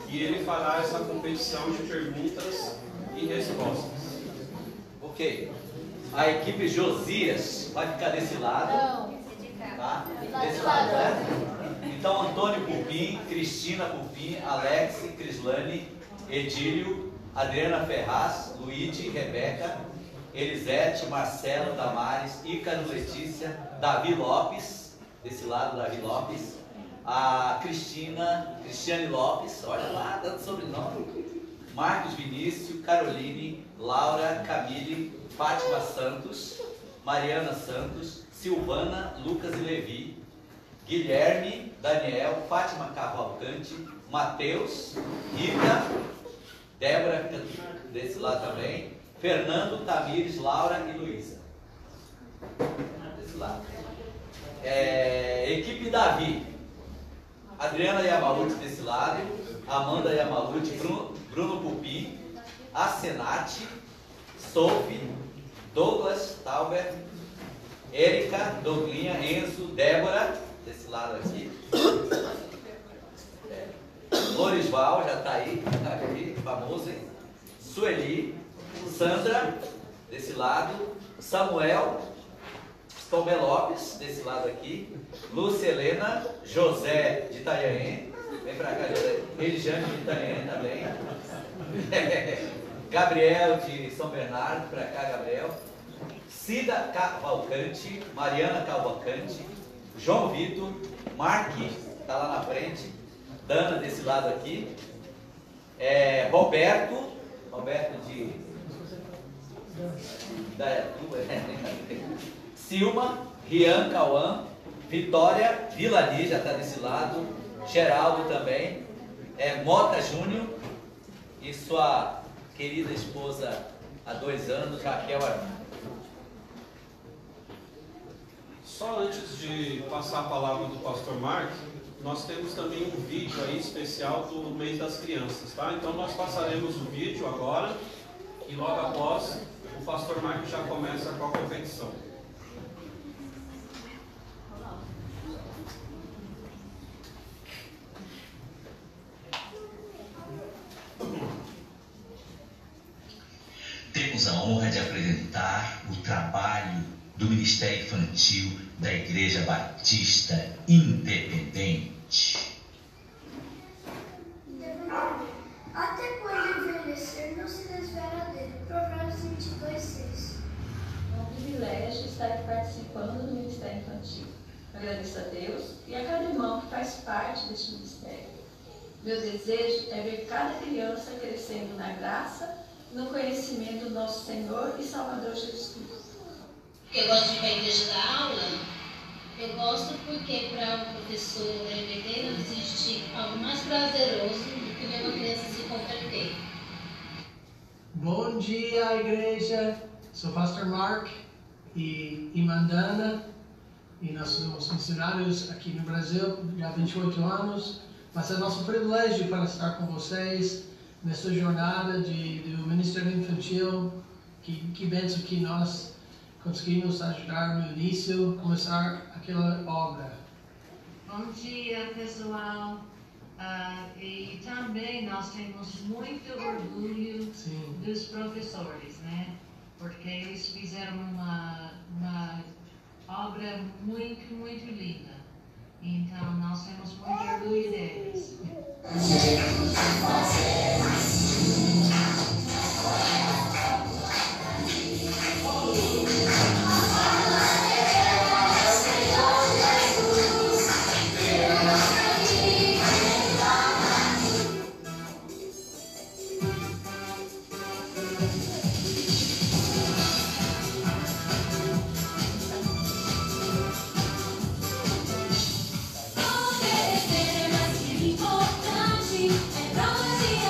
e ele fará essa competição de perguntas e respostas. Ok. A equipe Josias vai ficar desse lado. Tá? Desse lado, né? Então Antônio Pupim, Cristina Pupim, Alex, Crislane, Edílio, Adriana Ferraz, Luíde, Rebeca, Elisete, Marcelo, Damares, Ícaro, Letícia, Davi Lopes, desse lado Davi Lopes, a Cristiane Lopes, olha lá, dando sobrenome, Marcos Vinícius, Caroline, Laura, Camille, Fátima Santos, Mariana Santos, Silvana, Lucas e Levi, Guilherme, Daniel, Fátima Cavalcante, Mateus, Rita, Débora, desse lado também, Fernando, Tamires, Laura e Luísa. Desse lado. Equipe Davi. Adriana Yamauchi desse lado, Amanda Yamauchi, Bruno Pupim, Asenati, Sophie, Douglas Tauber, Érica, Douglinha, Enzo, Débora, desse lado aqui. Lorisval já está aí, tá aqui, famoso, hein? Sueli, Sandra, desse lado, Samuel, Tomé Lopes, desse lado aqui, Lúcia Helena, José de Itanhaém, vem pra cá, José, Regiane de Itanhaém também, Gabriel de São Bernardo, pra cá, Gabriel, Cida Cavalcante, Mariana Cavalcante, João Vitor, Marque, tá lá na frente, Dana desse lado aqui, Roberto de Silma, Rian Cauã, Vitória, Vilani já está desse lado, Geraldo também, Mota Júnior e sua querida esposa há 2 anos, Raquel Armando. Só antes de passar a palavra do pastor Mark, nós temos também um vídeo aí especial do mês das crianças, tá? Então nós passaremos o vídeo agora e logo após o pastor Mark já começa com a competição. Temos a honra de apresentar o trabalho do Ministério Infantil da Igreja Batista Independente. Até quando envelhecer, não se desvela dele. Provérbios 22:6. É um privilégio estar aqui participando do Ministério Infantil. Agradeço a Deus e a cada irmão que faz parte deste ministério. Meu desejo é ver cada criança crescendo na graça e no conhecimento do nosso Senhor e Salvador Jesus Cristo. Eu gosto de ir para a igreja dar aula. Eu gosto porque para o professor da EBD não existe algo mais prazeroso do que ver uma criança se converter. Bom dia, igreja. Sou o pastor Mark e irmã Dana. E nós somos missionários aqui no Brasil já há 28 anos. Mas é nosso privilégio para estar com vocês nessa jornada do Ministério Infantil. Que bênção que nós conseguimos ajudar no início, começar aquela obra. Bom dia, pessoal. E também nós temos muito orgulho dos professores, né? Porque eles fizeram uma obra muito, muito linda. Então, nós temos muito orgulho deles. Obedecer é mais que importante, é pra nós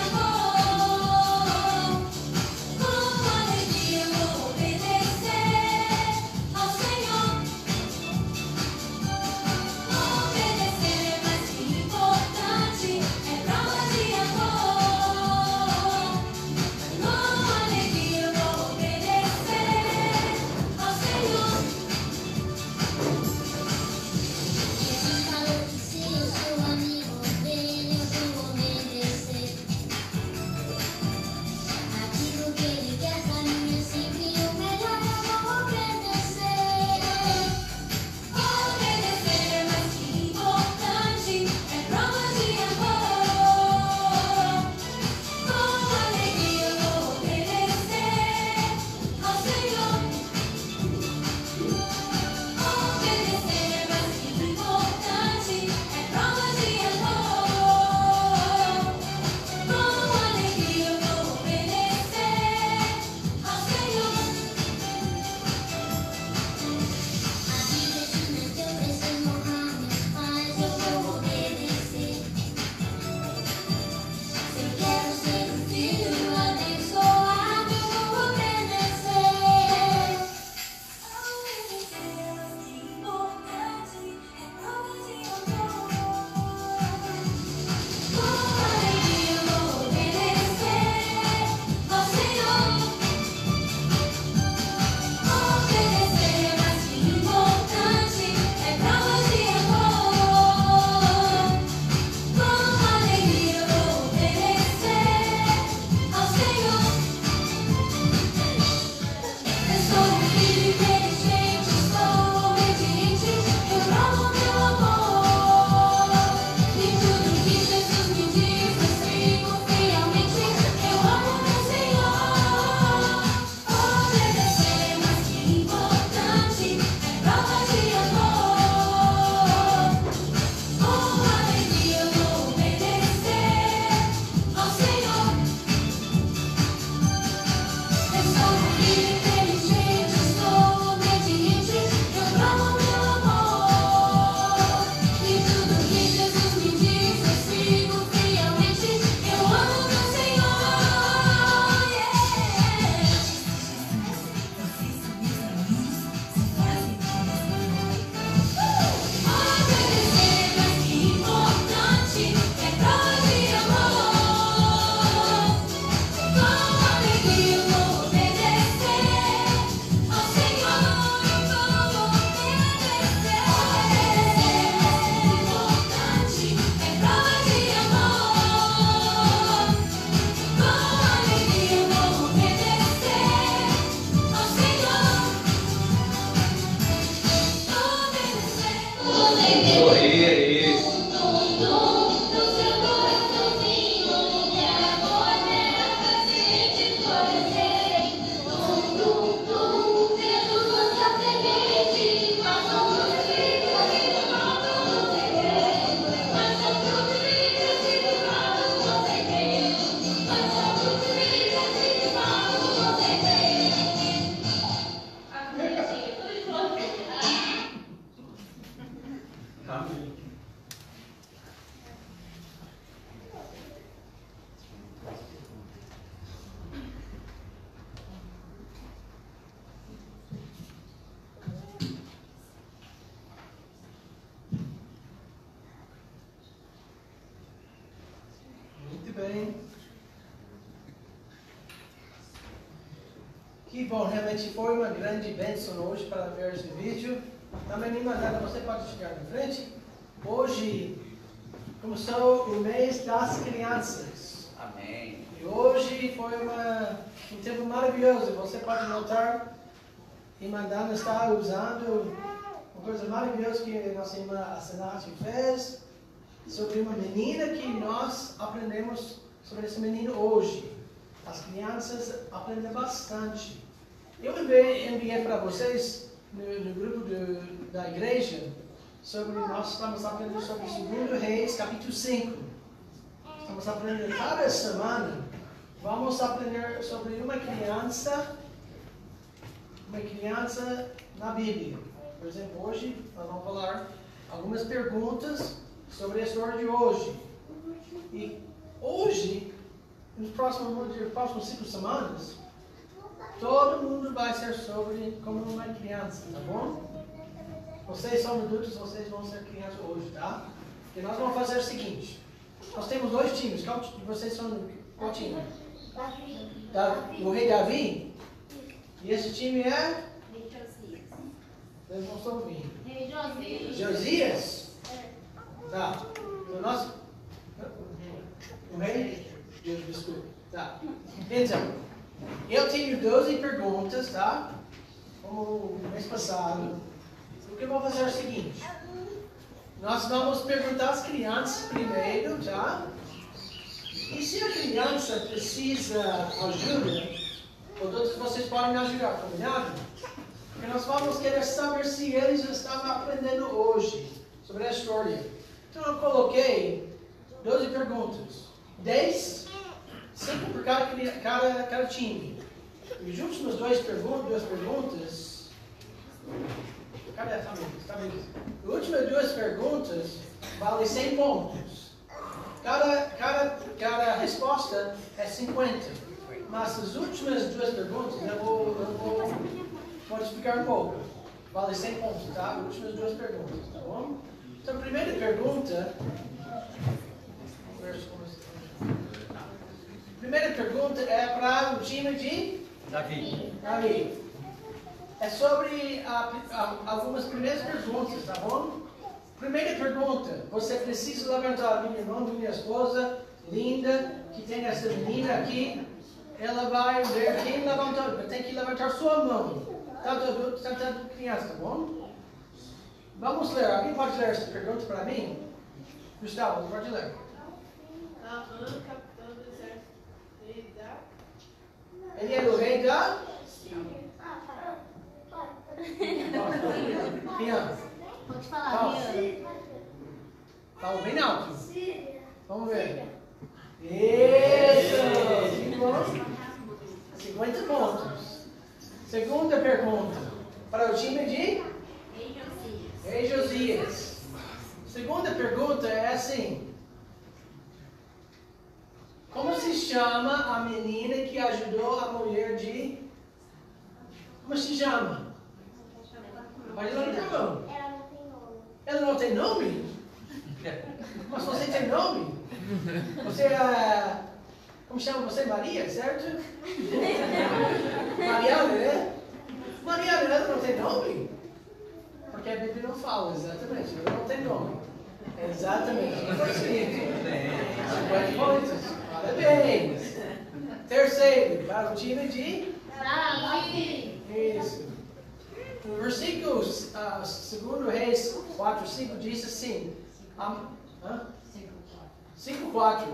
Amém. Que bom, realmente foi uma grande bênção hoje para ver esse vídeo. Também, Imandana, você pode chegar na frente. Hoje começou o mês das crianças. Amém. E hoje foi um tempo maravilhoso. Você pode notar, Imandana está usando uma coisa maravilhosa que nossa irmã Asenati fez sobre uma menina que nós aprendemos sobre esse menino hoje. As crianças aprendem bastante. Eu enviei para vocês no grupo da igreja sobre, nós estamos aprendendo sobre 2 Reis, capítulo 5. Estamos aprendendo cada semana. Vamos aprender sobre uma criança na Bíblia. Por exemplo, hoje nós vamos falar algumas perguntas sobre a história de hoje. E hoje, nos próximos 5 semanas, todo mundo vai ser sobre como uma criança, tá bom? Vocês são adultos, vocês vão ser crianças hoje, tá? E nós vamos fazer o seguinte. Nós temos 2 times. Vocês são qual time? O rei Davi? E esse time é? Eu não estou ouvindo. Josias? Tá. Então nós... O rei? Desculpa. Tá. Então, eu tenho 12 perguntas, tá? Como no mês passado. O que eu vou fazer é o seguinte. Nós vamos perguntar às crianças primeiro, tá? E se a criança precisa ajuda, todos vocês podem me ajudar, combinado? Porque nós vamos querer saber se eles estavam aprendendo hoje sobre a história. Então eu coloquei 12 perguntas. 10, 5 por cada time. E os últimos 2 perguntas... Cadê a família? Tá bem. As últimas 2 perguntas valem 100 pontos. Cada resposta é 50. Mas as últimas 2 perguntas eu vou modificar um pouco. Vale 100 pontos, tá? As últimas 2 perguntas, tá bom? Então, a primeira pergunta... é para o time de... Davi. É sobre algumas primeiras perguntas, tá bom? Primeira pergunta. Você precisa levantar a minha irmã, minha esposa, linda, que tem essa menina aqui. Ela vai ver quem levantou. Tem que levantar sua mão. Tanto adulto, tanto criança, tá bom? Vamos ler. Alguém pode ler essa pergunta para mim? Gustavo, pode ler. Capitão do exército, rei da... Ele era o rei da... Piano. Pode falar, Fala bem alto. Vamos ver. Isso! 50 pontos. Segunda pergunta. Para o time de? Rei Josias. Segunda pergunta é assim. Como se chama a menina que ajudou a mulher de... Como se chama? Pode levantar a mão. Ela não tem nome? Mas você tem nome? Você é... Como chama você? Maria, certo? Mariana, né? Mariana, ela não tem nome? Porque a Bíblia não fala exatamente. Ela não tem nome. Exatamente. 50 pontos. Parabéns. Terceiro, para o time de... Davi. Isso. No versículo 2 Reis 4:5 diz assim. 5:4.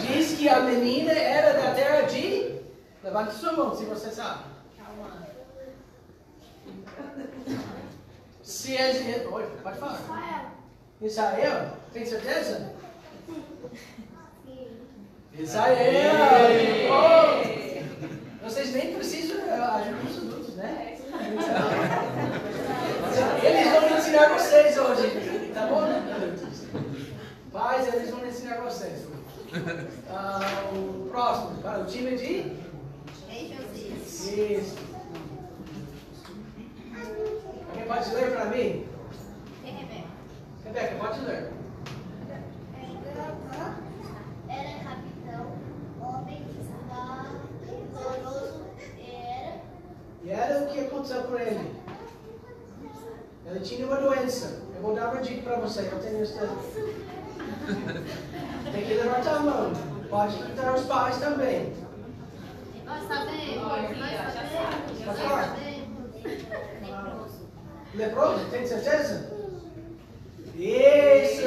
Diz que a menina era da terra de... Levante sua mão, se você sabe. Se é... Oi, pode falar. Israel? Tem certeza? Israel! Oh! Vocês nem precisam ajudar os adultos, né? Eles vão ensinar vocês hoje, tá bom? Pais, eles vão ensinar vocês. O próximo, para o time de? Rei Josias. Isso. Alguém pode ler para mim? Rebeca. Rebeca, pode ler. aconteceu com ele? Ele tinha uma doença. Eu vou dar uma dica para você. Eu tenho isso. Tem que levantar a mão. Pode levantar os pais também. Nós sabemos. Leproso, tem certeza? Isso!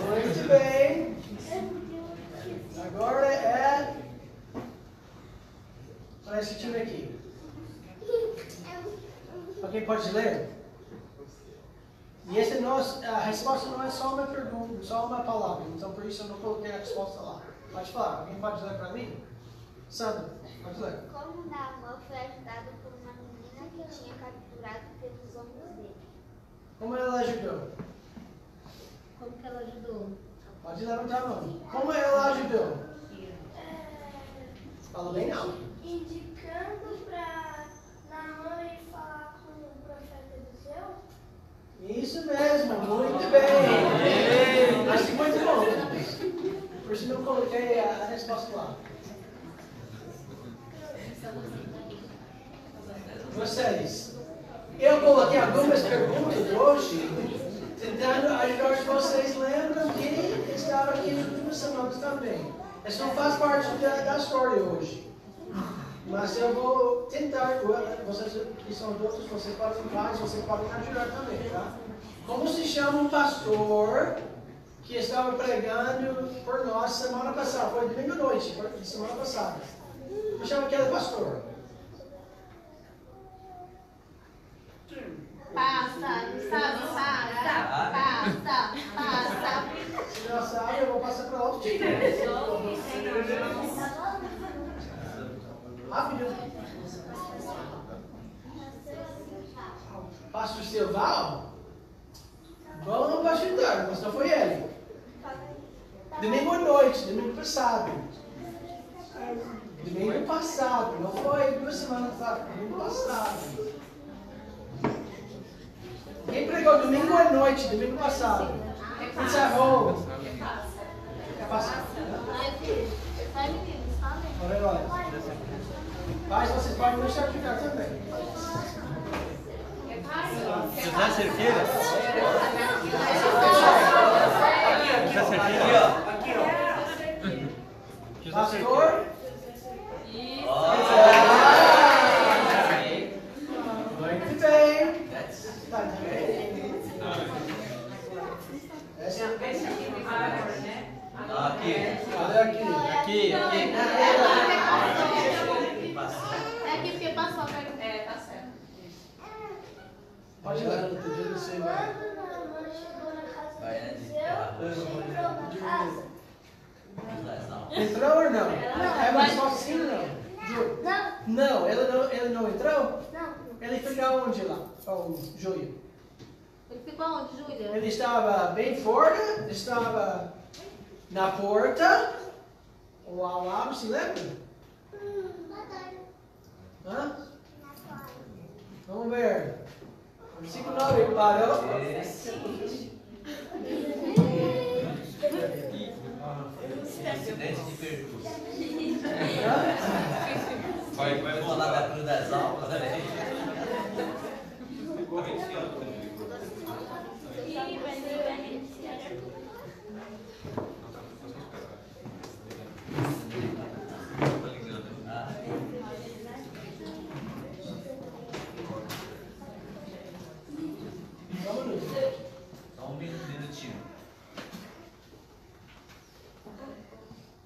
Oh, muito bem. Agora é para esse time aqui. Alguém pode ler? E a resposta não é só uma pergunta, só uma palavra. Então por isso eu não coloquei a resposta lá. Pode falar. Alguém pode ler para mim? Sandra, pode ler. Como Naamã foi ajudado por uma menina que tinha capturado pelos ombros dele? Como ela ajudou? Como que ela ajudou? Pode levantar a mão. Como ela ajudou? Fala bem alto. Indicando para Naamã ir falar com o profeta Eliseu. Isso mesmo, muito bem. Acho que muito bom. Por isso não coloquei a resposta lá. Vocês, eu coloquei algumas perguntas hoje, tentando ajudar vocês. Lembram que estava aqui nas últimas semanas também. Isso não faz parte da história hoje. Mas eu vou tentar, vocês que são adultos, vocês podem pais, vocês podem ajudar também, tá? Como se chama um pastor que estava pregando por nós semana passada? Foi domingo à noite, semana passada. Como chama aquele pastor? Passa. Se não sabe, eu vou passar para outro tipo. Rápido. Pastor Silval? Vamos para ajudar, mas não foi ele. Domingo à noite, domingo passado. Domingo passado, não foi 2 semanas atrás, domingo passado. Quem pregou domingo à noite, domingo passado? Encerrou. É passado. Olha. Pais, vocês podem me certificar também. José Cerqueira? José Cerqueira? Pastor? Muito bem. Tá bem. Olha aqui. É aqui porque passou. Tá certo. Pode ler, não podia descer mais. Quando Naamã chegou na casa de Eliseu, entrou na casa. Entrou ou não? É uma resposta sim ou não? Júlio? Não, ele não entrou? Não. Ele ficou onde lá? Oh, Júlio? Ele ficou onde, Júlia? Ele estava bem fora, estava na porta, ou ao lado, se lembra? Hã? Vamos ver. Versículo 9, parou. Incidente de percurso. Vai falar da cruz das almas, né? Só um minutinho.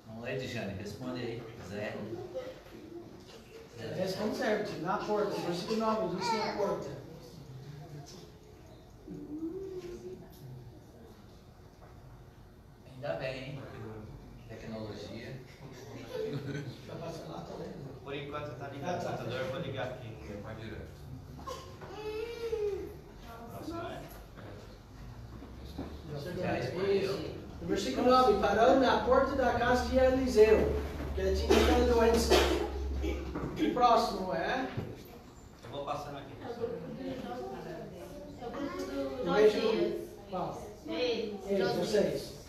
Vamos lá, Edjane, responde aí. Zé. Responde certo, na porta. Versículo 9, diz na porta. Ainda bem, hein? Tecnologia. Por enquanto tá ligado o computador, eu vou ligar aqui. Pode direto. No versículo 9, parou na porta da casa de Eliseu, que ele tinha aquela doença. E próximo é? Eu vou passando aqui. Qual? Eles, vocês.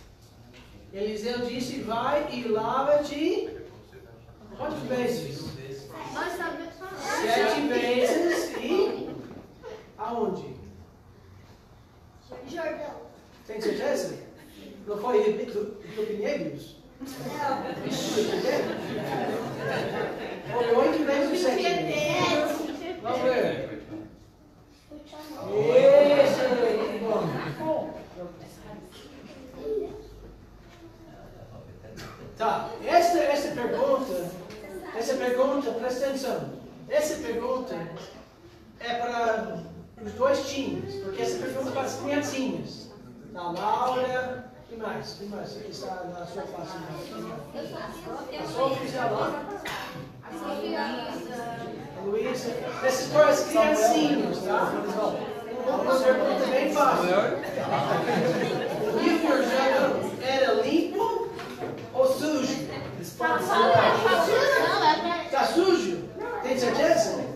Eliseu disse, vai e lava-te quantas vezes? Nós sabemos. 7 vezes e aonde? Jordão. Tem certeza? Não foi do Pinheiros? Não. Foi 8 vezes 7 vezes. Vamos ver. Isso, bom. Tá, essa pergunta, presta atenção. Essa pergunta é para os dois times, porque essa pergunta é para as criancinhas. Da Laura, e mais? Quem mais está na sua classe? A Sofia está lá? A Luísa. Essa é para as criancinhas, tá? Uma pergunta bem fácil. O Rio Jordão era limpo ou sujo? Está sujo? Tem certeza?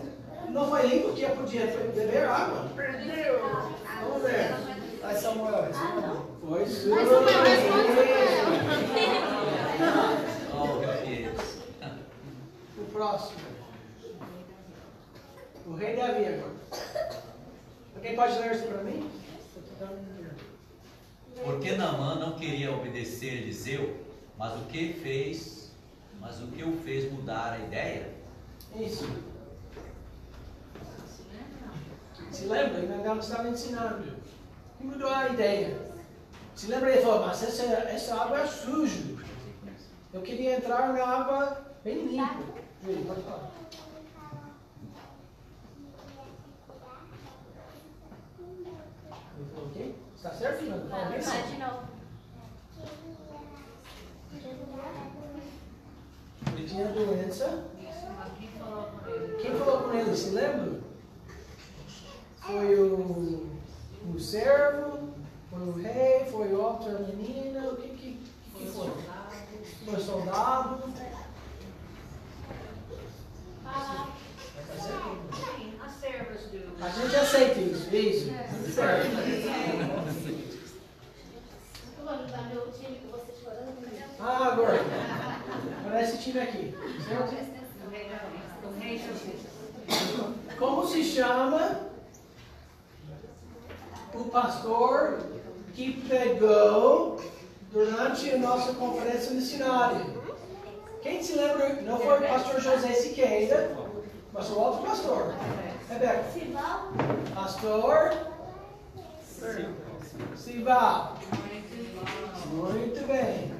Não foi limpo porque podia beber água? Vamos ver. Vai, Samuel. Foi sujo. O próximo. O rei Davi agora. Alguém pode ler isso para mim? Porque Naamã não queria obedecer Eliseu, mas o que o fez mudar a ideia? Isso. Se lembra? Ele estava ensinando. E mudou a ideia. Se lembra? Ele falou, mas essa água é suja. Eu queria entrar na água bem limpa. Júlio, pode falar. Ele falou o quê? Está certo, Fernando? Fala de novo. Ele tinha doença. Quem falou com ele? Se lembra? Foi o servo, foi o rei, foi outra menina. O que foi? Foi o soldado. As servas do... A gente aceita isso. Isso. Certo. Ah, agora. Para esse time aqui. Certo? Como se chama o pastor que pregou durante a nossa conferência missionária? Quem se lembra? Não foi o pastor José Siqueira, mas o outro pastor. Rebeca. Pastor Sival. Muito bem.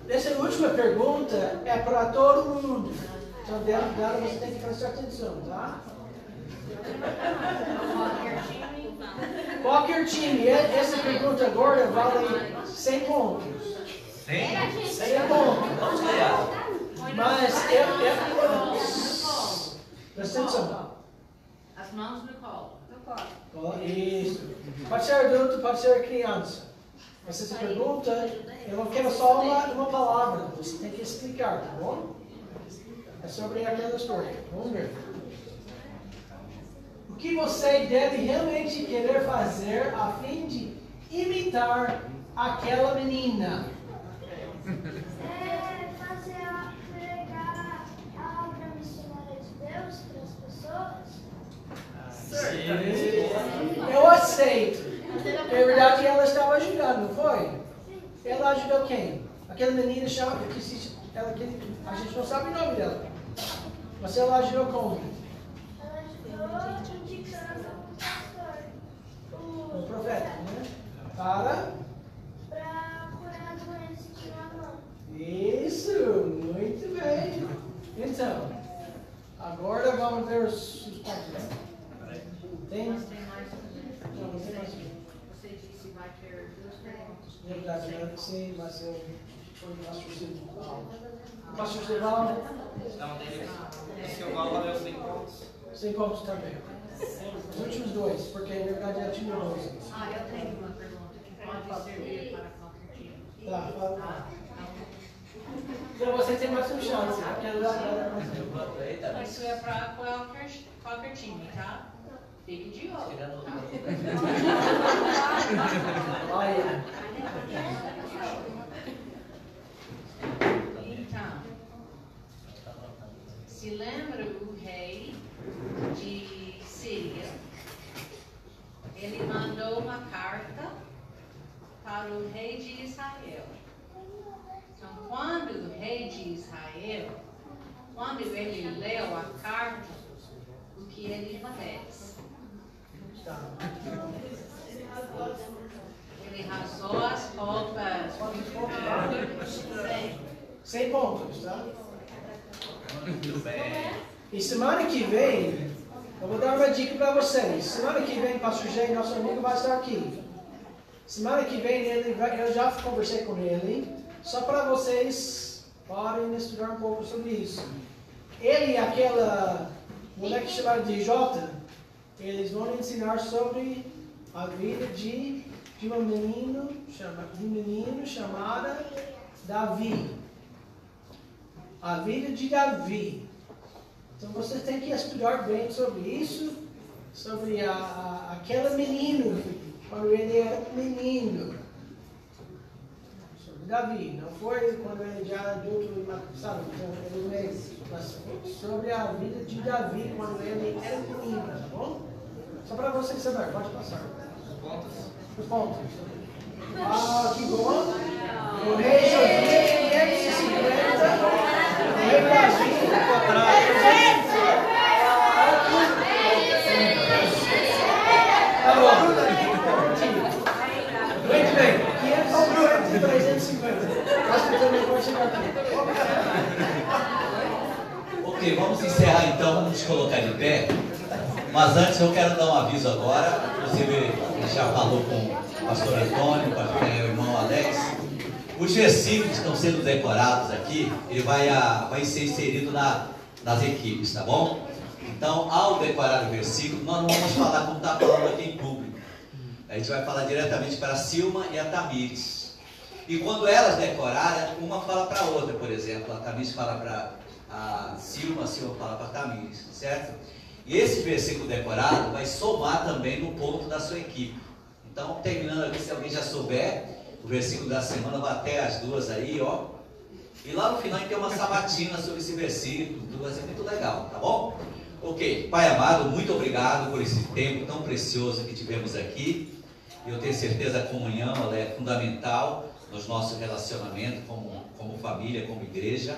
Essa última pergunta é para todo mundo. Então dela você tem que prestar atenção, tá? Qualquer time. Essa pergunta agora vale 100 pontos. 100 pontos. Vamos ganhar. Mas presta atenção. As mãos no colo. Isso. Pode ser adulto, pode ser criança. Mas essa pergunta, eu não quero só uma palavra. Você tem que explicar, tá bom? É sobre aquela história. Vamos ver. O que você deve realmente querer fazer a fim de imitar aquela menina? Fazer pregar a obra missionária de Deus para as pessoas? Eu aceito. Na verdade, ela estava ajudando, não foi? Ela ajudou quem? Aquela menina chama, a gente não sabe o nome dela. Mas ela ajudou como? Ela ajudou indicando o pastor. O profeta, né? Para curar a doença de Naamã. Isso, muito bem. Então, agora vamos ver os pontos. Tem? Não, não tem mais. Você disse que vai ter 2 perguntas. Verdade, sim, mas eu foi o pastor Silval. O pastor Silval? Não, esse Silval valeu 100 pontos. 100 pontos também. Os últimos 2, porque na verdade ela tinha 12. Eu tenho uma pergunta que pode servir para qualquer time. Tá, fala. Então você tem mais uma chance. Isso é para qualquer time, tá? Fique de olho. Olha. Então, se lembra o rei de Síria? Ele mandou uma carta para o rei de Israel. Então, quando o rei de Israel, quando ele leu a carta, o que ele fez? Ele rasgou as roupas. 100 pontos, tá? Muito bem. E semana que vem, eu vou dar uma dica para vocês. Semana que vem, Pastor Jay, nosso amigo, vai estar aqui. Semana que vem, eu já conversei com ele, só para vocês podem estudar um pouco sobre isso. Ele e aquela mulher que chama de Jota, eles vão ensinar sobre a vida de um menino chamado Davi. A vida de Davi. Então vocês têm que estudar bem sobre isso, sobre aquele menino, quando ele era menino. Sobre Davi, não foi quando ele já era adulto, sabe? Mas sobre a vida de Davi, quando ele era menino, tá bom? Só para vocês saberem, pode passar. Os pontos. Ah, que bom. O rei Josias, 550. O rei Davi, tá bom. Muito bem. 550 e 350. Acho que também pode chegar aqui. Ok, vamos encerrar então, vamos nos colocar de pé. Mas antes eu quero dar um aviso agora. Inclusive, ele já falou com o pastor Antônio, com o irmão Alex. Os versículos que estão sendo decorados aqui, ele vai ser inserido nas equipes, tá bom? Então, ao decorar o versículo, nós não vamos falar como está falando aqui em público. A gente vai falar diretamente para a Silma e a Tamires. E quando elas decorarem, uma fala para a outra, por exemplo. A Tamires fala para a Silma fala para a Tamires, certo? E esse versículo decorado vai somar também no ponto da sua equipe. Então, terminando aqui, se alguém já souber, o versículo da semana vai até as duas aí, ó. E lá no final tem uma sabatina sobre esse versículo, tudo vai ser muito legal, tá bom? Ok, Pai amado, muito obrigado por esse tempo tão precioso que tivemos aqui. Eu tenho certeza que a comunhão ela é fundamental nos nossos relacionamentos como família, como igreja.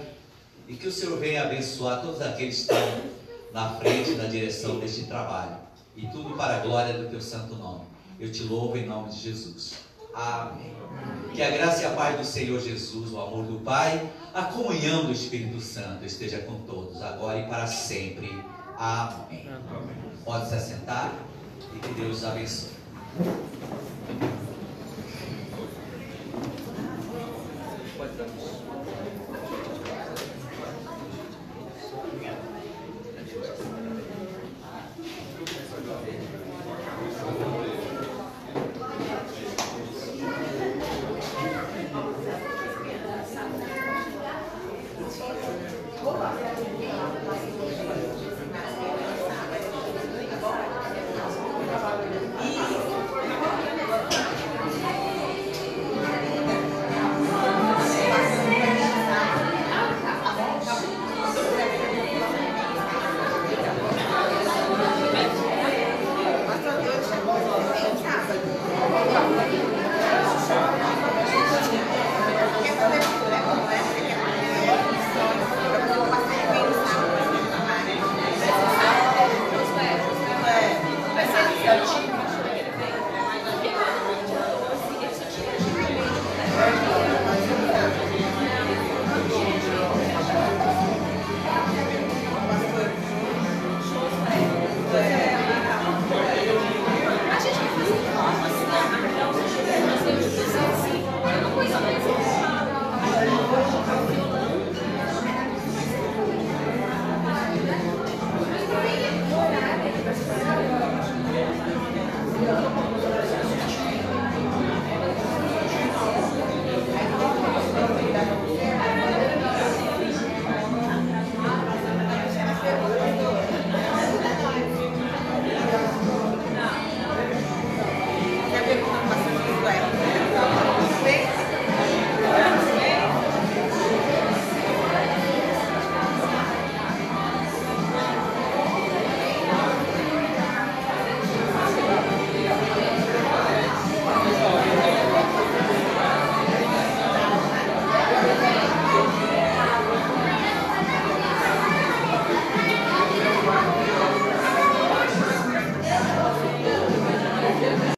E que o Senhor venha abençoar todos aqueles que estão na frente, na direção deste trabalho. E tudo para a glória do Teu santo nome. Eu te louvo em nome de Jesus. Amém. Que a graça e a paz do Senhor Jesus, o amor do Pai, a comunhão do Espírito Santo esteja com todos, agora e para sempre. Amém. Pode se assentar e que Deus abençoe.